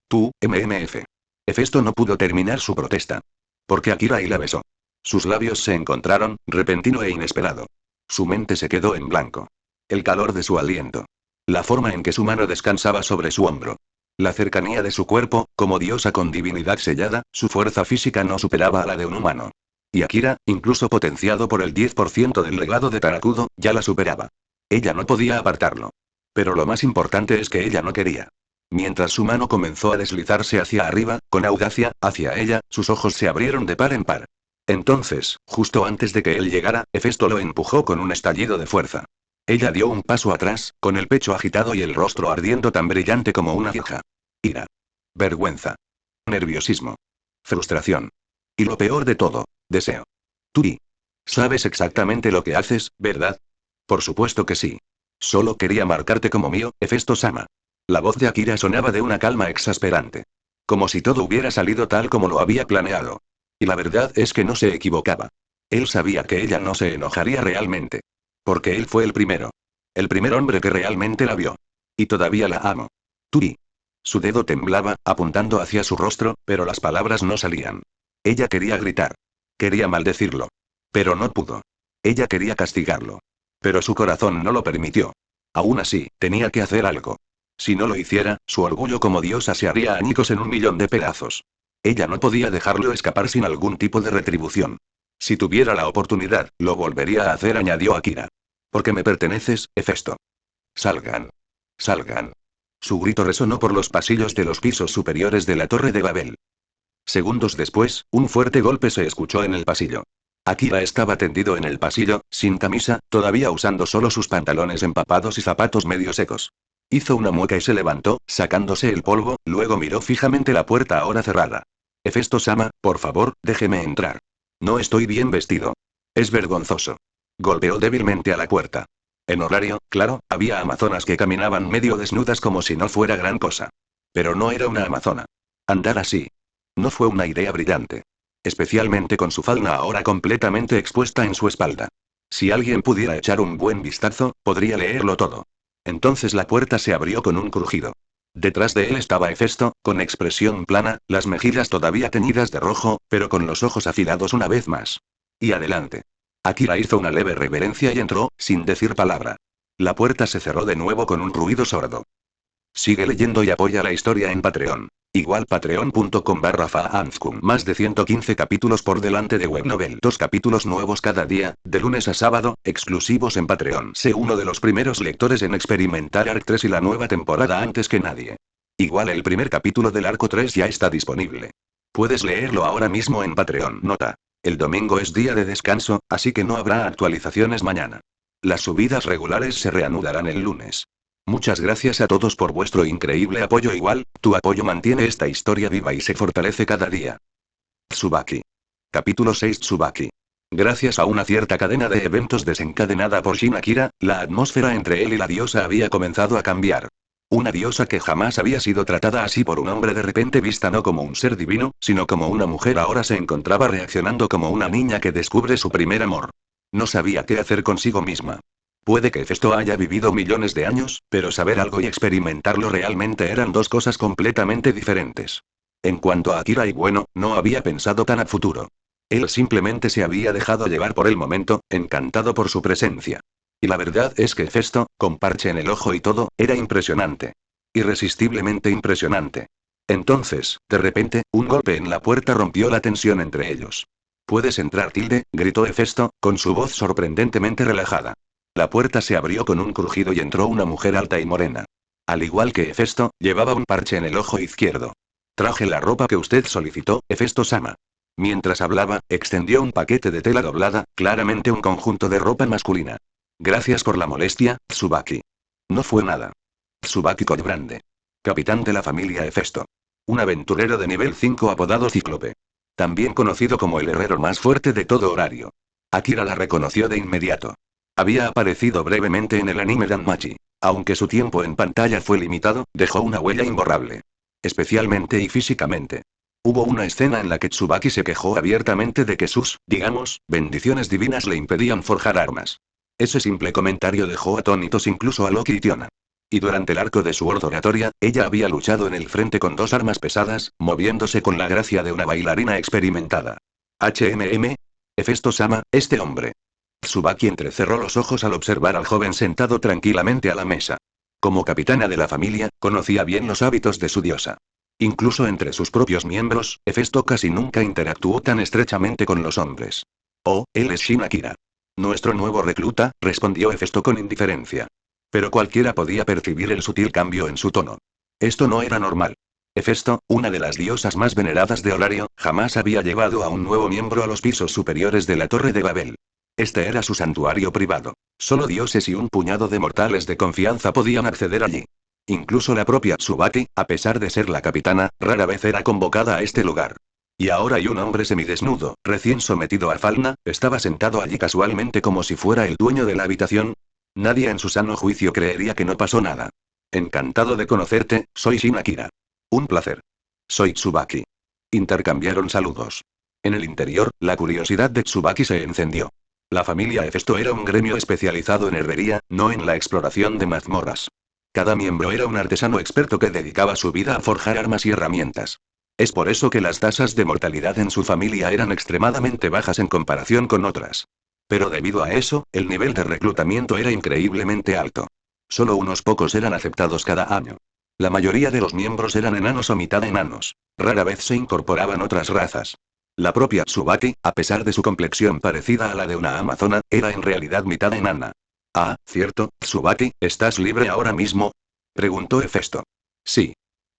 Tú, MMF. Hefesto no pudo terminar su protesta. Porque Akira y la besó. Sus labios se encontraron, repentino e inesperado. Su mente se quedó en blanco. El calor de su aliento. La forma en que su mano descansaba sobre su hombro. La cercanía de su cuerpo, como diosa con divinidad sellada, su fuerza física no superaba a la de un humano. Y Akira, incluso potenciado por el 10% del legado de Tarakudo, ya la superaba. Ella no podía apartarlo. Pero lo más importante es que ella no quería. Mientras su mano comenzó a deslizarse hacia arriba, con audacia, hacia ella, sus ojos se abrieron de par en par. Entonces, justo antes de que él llegara, Hefesto lo empujó con un estallido de fuerza. Ella dio un paso atrás, con el pecho agitado y el rostro ardiendo tan brillante como una vieja. Ira. Vergüenza. Nerviosismo. Frustración. Y lo peor de todo, deseo. Turi. Sabes exactamente lo que haces, ¿verdad? Por supuesto que sí. Solo quería marcarte como mío, Hefesto-sama. La voz de Akira sonaba de una calma exasperante. Como si todo hubiera salido tal como lo había planeado. Y la verdad es que no se equivocaba. Él sabía que ella no se enojaría realmente. Porque él fue el primero. El primer hombre que realmente la vio. Y todavía la amo. Turi. Su dedo temblaba, apuntando hacia su rostro, pero las palabras no salían. Ella quería gritar. Quería maldecirlo. Pero no pudo. Ella quería castigarlo. Pero su corazón no lo permitió. Aún así, tenía que hacer algo. Si no lo hiciera, su orgullo como diosa se haría añicos en un millón de pedazos. Ella no podía dejarlo escapar sin algún tipo de retribución. Si tuviera la oportunidad, lo volvería a hacer, añadió Akira. Porque me perteneces, Hefesto. Salgan. Salgan. Su grito resonó por los pasillos de los pisos superiores de la Torre de Babel. Segundos después, un fuerte golpe se escuchó en el pasillo. Akira estaba tendido en el pasillo, sin camisa, todavía usando solo sus pantalones empapados y zapatos medio secos. Hizo una mueca y se levantó, sacándose el polvo, luego miró fijamente la puerta ahora cerrada. Hefesto-sama, por favor, déjeme entrar. No estoy bien vestido. Es vergonzoso. Golpeó débilmente a la puerta. En horario, claro, había amazonas que caminaban medio desnudas como si no fuera gran cosa. Pero no era una amazona. Andar así. No fue una idea brillante. Especialmente con su falda ahora completamente expuesta en su espalda. Si alguien pudiera echar un buen vistazo, podría leerlo todo. Entonces la puerta se abrió con un crujido. Detrás de él estaba Hefesto, con expresión plana, las mejillas todavía teñidas de rojo, pero con los ojos afilados una vez más. Y adelante. Akira hizo una leve reverencia y entró, sin decir palabra. La puerta se cerró de nuevo con un ruido sordo. Sigue leyendo y apoya la historia en Patreon. Igual patreon.com/faanzkum. Más de 115 capítulos por delante de Webnovel. 2 capítulos nuevos cada día, de lunes a sábado, exclusivos en Patreon. Sé uno de los primeros lectores en experimentar Arc 3 y la nueva temporada antes que nadie. Igual el primer capítulo del Arco 3 ya está disponible. Puedes leerlo ahora mismo en Patreon. Nota. El domingo es día de descanso, así que no habrá actualizaciones mañana. Las subidas regulares se reanudarán el lunes. Muchas gracias a todos por vuestro increíble apoyo. Igual, tu apoyo mantiene esta historia viva y se fortalece cada día. Tsubaki. Capítulo 6. Tsubaki. Gracias a una cierta cadena de eventos desencadenada por Shin Akira, la atmósfera entre él y la diosa había comenzado a cambiar. Una diosa que jamás había sido tratada así por un hombre de repente vista no como un ser divino, sino como una mujer ahora se encontraba reaccionando como una niña que descubre su primer amor. No sabía qué hacer consigo misma. Puede que Hefesto haya vivido millones de años, pero saber algo y experimentarlo realmente eran dos cosas completamente diferentes. En cuanto a Akira y bueno, no había pensado tan a futuro. Él simplemente se había dejado llevar por el momento, encantado por su presencia. Y la verdad es que Hefesto, con parche en el ojo y todo, era impresionante. Irresistiblemente impresionante. Entonces, de repente, un golpe en la puerta rompió la tensión entre ellos. «¿Puedes entrar, Tilde?», gritó Hefesto, con su voz sorprendentemente relajada. La puerta se abrió con un crujido y entró una mujer alta y morena. Al igual que Hefesto, llevaba un parche en el ojo izquierdo. «Traje la ropa que usted solicitó, Hefesto-sama». Mientras hablaba, extendió un paquete de tela doblada, claramente un conjunto de ropa masculina. «Gracias por la molestia, Tsubaki». No fue nada. Tsubaki Kohlbrande. Capitán de la familia Hefesto. Un aventurero de nivel 5 apodado Cíclope. También conocido como el herrero más fuerte de todo horario. Akira la reconoció de inmediato. Había aparecido brevemente en el anime Danmachi. Aunque su tiempo en pantalla fue limitado, dejó una huella imborrable. Especialmente y físicamente. Hubo una escena en la que Tsubaki se quejó abiertamente de que sus, digamos, bendiciones divinas le impedían forjar armas. Ese simple comentario dejó atónitos incluso a Loki y Tiona. Y durante el arco de su oratoria, ella había luchado en el frente con dos armas pesadas, moviéndose con la gracia de una bailarina experimentada. Hefesto-sama, este hombre. Tsubaki entrecerró los ojos al observar al joven sentado tranquilamente a la mesa. Como capitana de la familia, conocía bien los hábitos de su diosa. Incluso entre sus propios miembros, Hefesto casi nunca interactuó tan estrechamente con los hombres. «Oh, él es Shin Akira. Nuestro nuevo recluta», respondió Hefesto con indiferencia. Pero cualquiera podía percibir el sutil cambio en su tono. Esto no era normal. Hefesto, una de las diosas más veneradas de Olario, jamás había llevado a un nuevo miembro a los pisos superiores de la Torre de Babel. Este era su santuario privado. Solo dioses y un puñado de mortales de confianza podían acceder allí. Incluso la propia Tsubaki, a pesar de ser la capitana, rara vez era convocada a este lugar. Y ahora un hombre semidesnudo, recién sometido a falna, estaba sentado allí casualmente como si fuera el dueño de la habitación. Nadie en su sano juicio creería que no pasó nada. Encantado de conocerte, soy Shin Akira. Un placer. Soy Tsubaki. Intercambiaron saludos. En el interior, la curiosidad de Tsubaki se encendió. La familia Hefesto era un gremio especializado en herrería, no en la exploración de mazmorras. Cada miembro era un artesano experto que dedicaba su vida a forjar armas y herramientas. Es por eso que las tasas de mortalidad en su familia eran extremadamente bajas en comparación con otras. Pero debido a eso, el nivel de reclutamiento era increíblemente alto. Solo unos pocos eran aceptados cada año. La mayoría de los miembros eran enanos o mitad enanos. Rara vez se incorporaban otras razas. La propia Tsubaki, a pesar de su complexión parecida a la de una amazona, era en realidad mitad enana. Ah, cierto, Tsubaki, ¿estás libre ahora mismo? Preguntó Hefesto. Sí.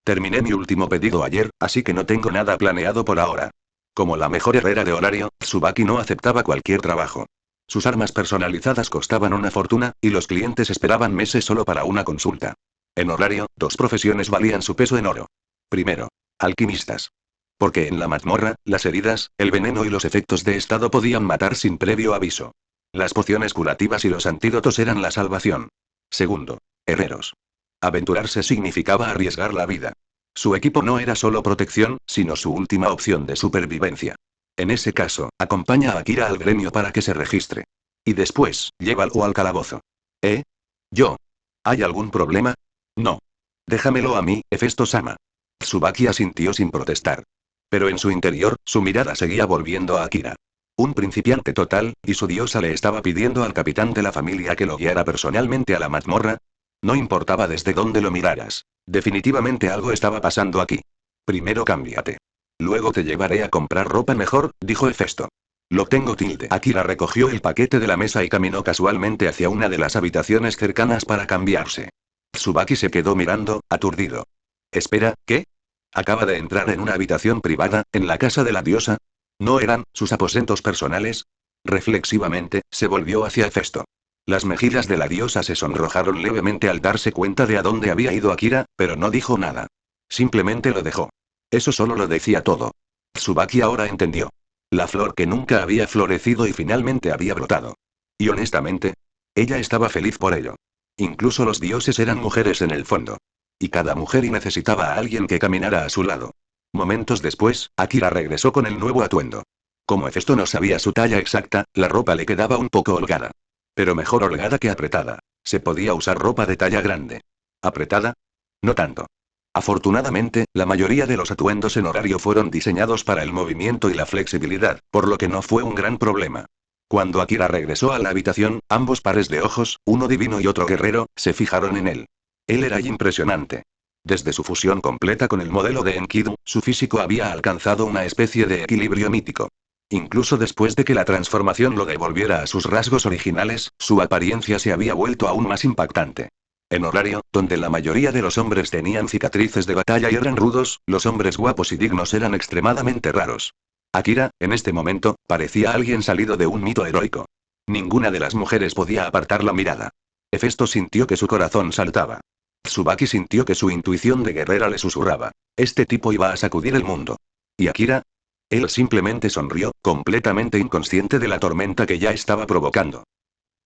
Terminé mi último pedido ayer, así que no tengo nada planeado por ahora. Como la mejor herrera de Olario, Tsubaki no aceptaba cualquier trabajo. Sus armas personalizadas costaban una fortuna, y los clientes esperaban meses solo para una consulta. En Olario, dos profesiones valían su peso en oro. Primero, alquimistas. Porque en la mazmorra, las heridas, el veneno y los efectos de estado podían matar sin previo aviso. Las pociones curativas y los antídotos eran la salvación. Segundo, herreros. Aventurarse significaba arriesgar la vida. Su equipo no era solo protección, sino su última opción de supervivencia. En ese caso, acompaña a Akira al gremio para que se registre. Y después, llévalo al calabozo. ¿Eh? ¿Yo? ¿Hay algún problema? No. Déjamelo a mí, Hefesto-sama. Tsubaki asintió sin protestar. Pero en su interior, su mirada seguía volviendo a Akira. Un principiante total, y su diosa le estaba pidiendo al capitán de la familia que lo guiara personalmente a la mazmorra. No importaba desde dónde lo miraras. Definitivamente algo estaba pasando aquí. Primero cámbiate. Luego te llevaré a comprar ropa mejor, dijo Hefesto. Lo tengo tilde. Akira recogió el paquete de la mesa y caminó casualmente hacia una de las habitaciones cercanas para cambiarse. Tsubaki se quedó mirando, aturdido. Espera, ¿qué? Acaba de entrar en una habitación privada, en la casa de la diosa. ¿No eran sus aposentos personales? Reflexivamente, se volvió hacia Hefesto. Las mejillas de la diosa se sonrojaron levemente al darse cuenta de a dónde había ido Akira, pero no dijo nada. Simplemente lo dejó. Eso solo lo decía todo. Tsubaki ahora entendió. La flor que nunca había florecido y finalmente había brotado. Y honestamente, ella estaba feliz por ello. Incluso los dioses eran mujeres en el fondo. Y cada mujer necesitaba a alguien que caminara a su lado. Momentos después, Akira regresó con el nuevo atuendo. Como Hefesto no sabía su talla exacta, la ropa le quedaba un poco holgada. Pero mejor holgada que apretada. Se podía usar ropa de talla grande. ¿Apretada? No tanto. Afortunadamente, la mayoría de los atuendos en horario fueron diseñados para el movimiento y la flexibilidad, por lo que no fue un gran problema. Cuando Akira regresó a la habitación, ambos pares de ojos, uno divino y otro guerrero, se fijaron en él. Él era impresionante. Desde su fusión completa con el modelo de Enkidu, su físico había alcanzado una especie de equilibrio mítico. Incluso después de que la transformación lo devolviera a sus rasgos originales, su apariencia se había vuelto aún más impactante. En horario, donde la mayoría de los hombres tenían cicatrices de batalla y eran rudos, los hombres guapos y dignos eran extremadamente raros. Akira, en este momento, parecía alguien salido de un mito heroico. Ninguna de las mujeres podía apartar la mirada. Hefesto sintió que su corazón saltaba. Tsubaki sintió que su intuición de guerrera le susurraba. Este tipo iba a sacudir el mundo. ¿Y Akira? Él simplemente sonrió, completamente inconsciente de la tormenta que ya estaba provocando.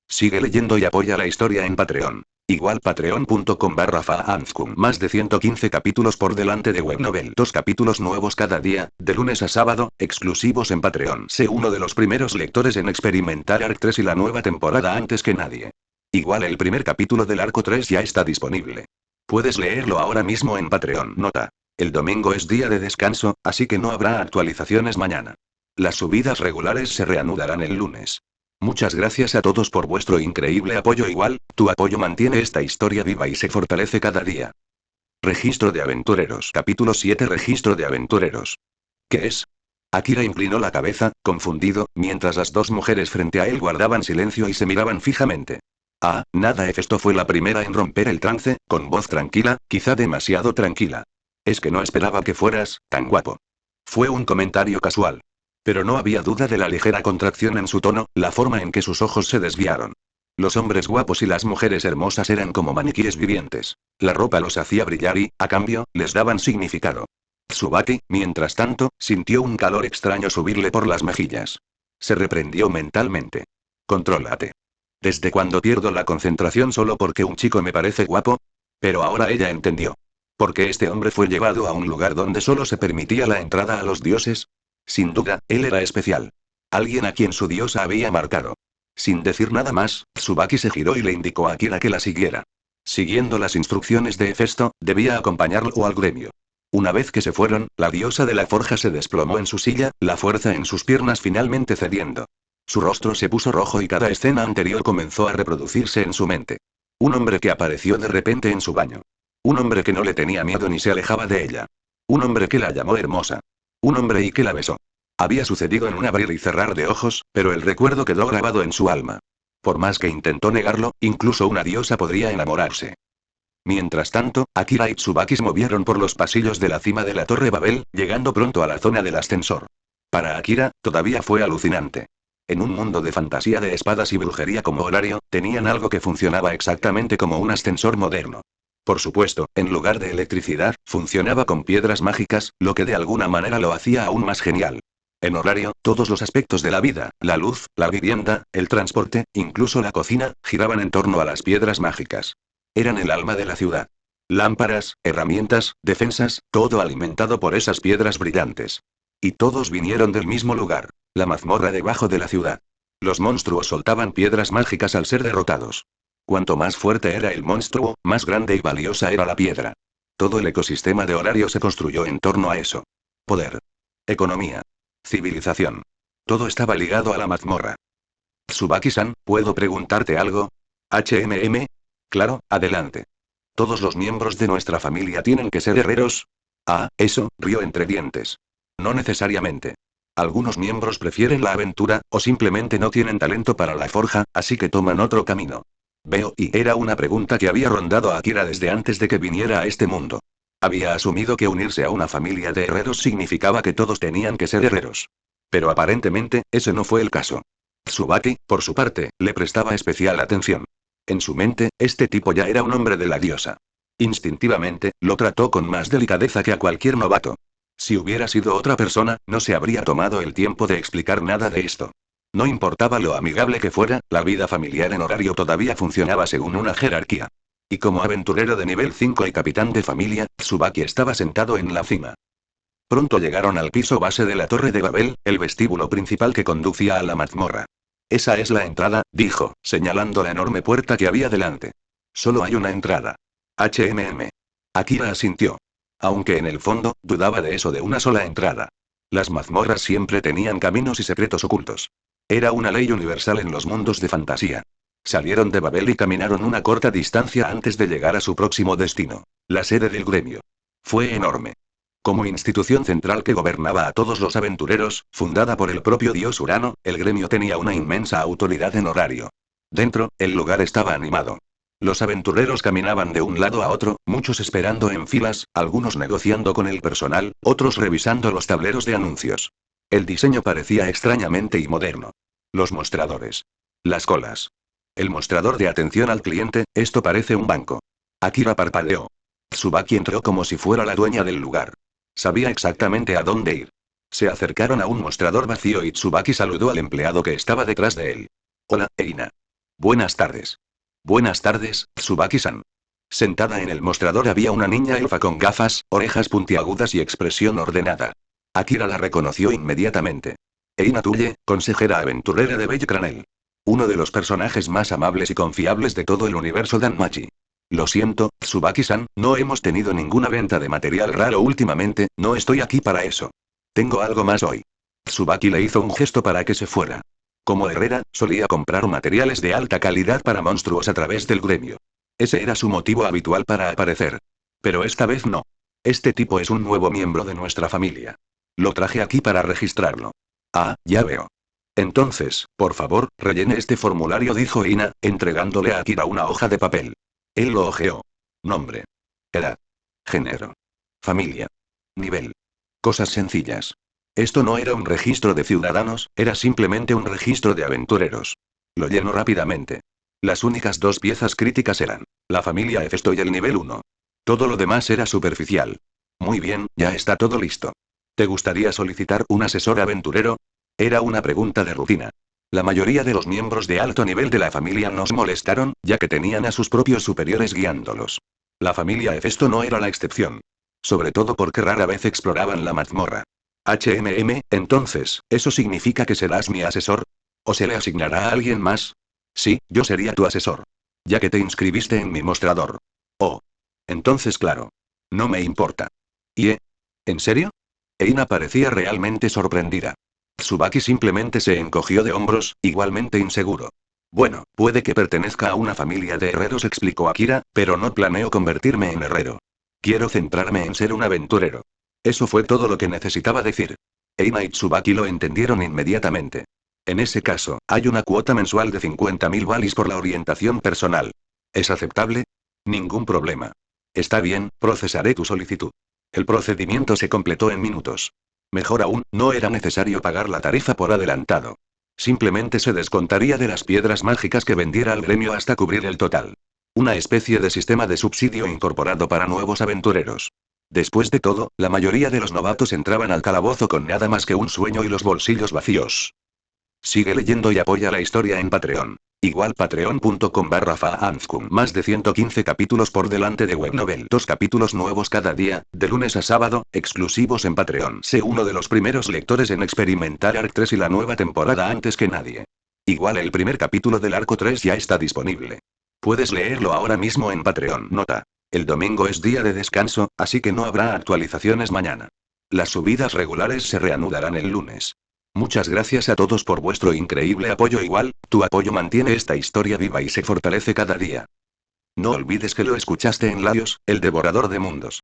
Sigue leyendo y apoya la historia en Patreon. Igual patreon.com/faanzkum. Más de 115 capítulos por delante de Webnovel. 2 capítulos nuevos cada día, de lunes a sábado, exclusivos en Patreon. Sé uno de los primeros lectores en experimentar Arc 3 y la nueva temporada antes que nadie. Igual el primer capítulo del arco 3 ya está disponible. Puedes leerlo ahora mismo en Patreon. Nota. El domingo es día de descanso, así que no habrá actualizaciones mañana. Las subidas regulares se reanudarán el lunes. Muchas gracias a todos por vuestro increíble apoyo. Igual, tu apoyo mantiene esta historia viva y se fortalece cada día. Registro de aventureros. Capítulo 7. Registro de aventureros. ¿Qué es? Akira inclinó la cabeza, confundido, mientras las dos mujeres frente a él guardaban silencio y se miraban fijamente. Nada Hefesto fue la primera en romper el trance, con voz tranquila, quizá demasiado tranquila. Es que no esperaba que fueras tan guapo. Fue un comentario casual. Pero no había duda de la ligera contracción en su tono, la forma en que sus ojos se desviaron. Los hombres guapos y las mujeres hermosas eran como maniquíes vivientes. La ropa los hacía brillar y, a cambio, les daban significado. Tsubaki, mientras tanto, sintió un calor extraño subirle por las mejillas. Se reprendió mentalmente. Contrólate. ¿Desde cuándo pierdo la concentración solo porque un chico me parece guapo? Pero ahora ella entendió. ¿Por qué este hombre fue llevado a un lugar donde solo se permitía la entrada a los dioses? Sin duda, él era especial. Alguien a quien su diosa había marcado. Sin decir nada más, Tsubaki se giró y le indicó a Akira que la siguiera. Siguiendo las instrucciones de Hefesto, debía acompañarlo al gremio. Una vez que se fueron, la diosa de la forja se desplomó en su silla, la fuerza en sus piernas finalmente cediendo. Su rostro se puso rojo y cada escena anterior comenzó a reproducirse en su mente. Un hombre que apareció de repente en su baño. Un hombre que no le tenía miedo ni se alejaba de ella. Un hombre que la llamó hermosa. Un hombre y que la besó. Había sucedido en un abrir y cerrar de ojos, pero el recuerdo quedó grabado en su alma. Por más que intentó negarlo, incluso una diosa podría enamorarse. Mientras tanto, Akira y Tsubaki se movieron por los pasillos de la cima de la Torre Babel, llegando pronto a la zona del ascensor. Para Akira, todavía fue alucinante. En un mundo de fantasía de espadas y brujería como horario, tenían algo que funcionaba exactamente como un ascensor moderno. Por supuesto, en lugar de electricidad, funcionaba con piedras mágicas, lo que de alguna manera lo hacía aún más genial. En horario, todos los aspectos de la vida, la luz, la vivienda, el transporte, incluso la cocina, giraban en torno a las piedras mágicas. Eran el alma de la ciudad. Lámparas, herramientas, defensas, todo alimentado por esas piedras brillantes. Y todos vinieron del mismo lugar, la mazmorra debajo de la ciudad. Los monstruos soltaban piedras mágicas al ser derrotados. Cuanto más fuerte era el monstruo, más grande y valiosa era la piedra. Todo el ecosistema de horario se construyó en torno a eso. Poder. Economía. Civilización. Todo estaba ligado a la mazmorra. Tsubaki-san, ¿puedo preguntarte algo? ¿HMM? Claro, adelante. ¿Todos los miembros de nuestra familia tienen que ser herreros? Eso, rió entre dientes. No necesariamente. Algunos miembros prefieren la aventura, o simplemente no tienen talento para la forja, así que toman otro camino. Veo, y era una pregunta que había rondado a Akira desde antes de que viniera a este mundo. Había asumido que unirse a una familia de herreros significaba que todos tenían que ser herreros. Pero aparentemente, ese no fue el caso. Tsubaki, por su parte, le prestaba especial atención. En su mente, este tipo ya era un hombre de la diosa. Instintivamente, lo trató con más delicadeza que a cualquier novato. Si hubiera sido otra persona, no se habría tomado el tiempo de explicar nada de esto. No importaba lo amigable que fuera, la vida familiar en horario todavía funcionaba según una jerarquía. Y como aventurero de nivel 5 y capitán de familia, Tsubaki estaba sentado en la cima. Pronto llegaron al piso base de la Torre de Babel, el vestíbulo principal que conducía a la mazmorra. Esa es la entrada, dijo, señalando la enorme puerta que había delante. Solo hay una entrada. Akira asintió. Aunque en el fondo, dudaba de eso de una sola entrada. Las mazmorras siempre tenían caminos y secretos ocultos. Era una ley universal en los mundos de fantasía. Salieron de Babel y caminaron una corta distancia antes de llegar a su próximo destino, la sede del gremio. Fue enorme. Como institución central que gobernaba a todos los aventureros, fundada por el propio dios Urano, el gremio tenía una inmensa autoridad en horario. Dentro, el lugar estaba animado. Los aventureros caminaban de un lado a otro, muchos esperando en filas, algunos negociando con el personal, otros revisando los tableros de anuncios. El diseño parecía extrañamente y moderno. Los mostradores. Las colas. El mostrador de atención al cliente, esto parece un banco. Akira parpadeó. Tsubaki entró como si fuera la dueña del lugar. Sabía exactamente a dónde ir. Se acercaron a un mostrador vacío y Tsubaki saludó al empleado que estaba detrás de él. Hola, Eina. Buenas tardes. Buenas tardes, Tsubaki-san. Sentada en el mostrador había una niña elfa con gafas, orejas puntiagudas y expresión ordenada. Akira la reconoció inmediatamente. Eina Tulle, consejera aventurera de Belcranel. Uno de los personajes más amables y confiables de todo el universo Danmachi. Lo siento, Tsubaki-san, no hemos tenido ninguna venta de material raro últimamente, no estoy aquí para eso. Tengo algo más hoy. Tsubaki le hizo un gesto para que se fuera. Como herrera, solía comprar materiales de alta calidad para monstruos a través del gremio. Ese era su motivo habitual para aparecer. Pero esta vez no. Este tipo es un nuevo miembro de nuestra familia. Lo traje aquí para registrarlo. Ya veo. Entonces, por favor, rellene este formulario, dijo Ina, entregándole a Akira una hoja de papel. Él lo hojeó. Nombre. Edad. Género. Familia. Nivel. Cosas sencillas. Esto no era un registro de ciudadanos, era simplemente un registro de aventureros. Lo llenó rápidamente. Las únicas dos piezas críticas eran la familia Hefesto y el nivel 1. Todo lo demás era superficial. Muy bien, ya está todo listo. ¿Te gustaría solicitar un asesor aventurero? Era una pregunta de rutina. La mayoría de los miembros de alto nivel de la familia nos molestaron, ya que tenían a sus propios superiores guiándolos. La familia Hefesto no era la excepción. Sobre todo porque rara vez exploraban la mazmorra. Entonces, ¿eso significa que serás mi asesor? ¿O se le asignará a alguien más? Sí, yo sería tu asesor. Ya que te inscribiste en mi mostrador. Oh. Entonces claro. No me importa. ¿Y? ¿En serio? Eina parecía realmente sorprendida. Tsubaki simplemente se encogió de hombros, igualmente inseguro. Bueno, puede que pertenezca a una familia de herreros, explicó Akira, pero no planeo convertirme en herrero. Quiero centrarme en ser un aventurero. Eso fue todo lo que necesitaba decir. Eina y Tsubaki lo entendieron inmediatamente. En ese caso, hay una cuota mensual de 50.000 balis por la orientación personal. ¿Es aceptable? Ningún problema. Está bien, procesaré tu solicitud. El procedimiento se completó en minutos. Mejor aún, no era necesario pagar la tarifa por adelantado. Simplemente se descontaría de las piedras mágicas que vendiera al gremio hasta cubrir el total. Una especie de sistema de subsidio incorporado para nuevos aventureros. Después de todo, la mayoría de los novatos entraban al calabozo con nada más que un sueño y los bolsillos vacíos. Sigue leyendo y apoya la historia en Patreon. Igual patreon.com/faanzkun. Más de 115 capítulos por delante de Webnovel. 2 capítulos nuevos cada día, de lunes a sábado, exclusivos en Patreon. Sé uno de los primeros lectores en experimentar Arc 3 y la nueva temporada antes que nadie. Igual el primer capítulo del Arco 3 ya está disponible. Puedes leerlo ahora mismo en Patreon. Nota. El domingo es día de descanso, así que no habrá actualizaciones mañana. Las subidas regulares se reanudarán el lunes. Muchas gracias a todos por vuestro increíble apoyo. Igual, tu apoyo mantiene esta historia viva y se fortalece cada día. No olvides que lo escuchaste en Laios, el devorador de mundos.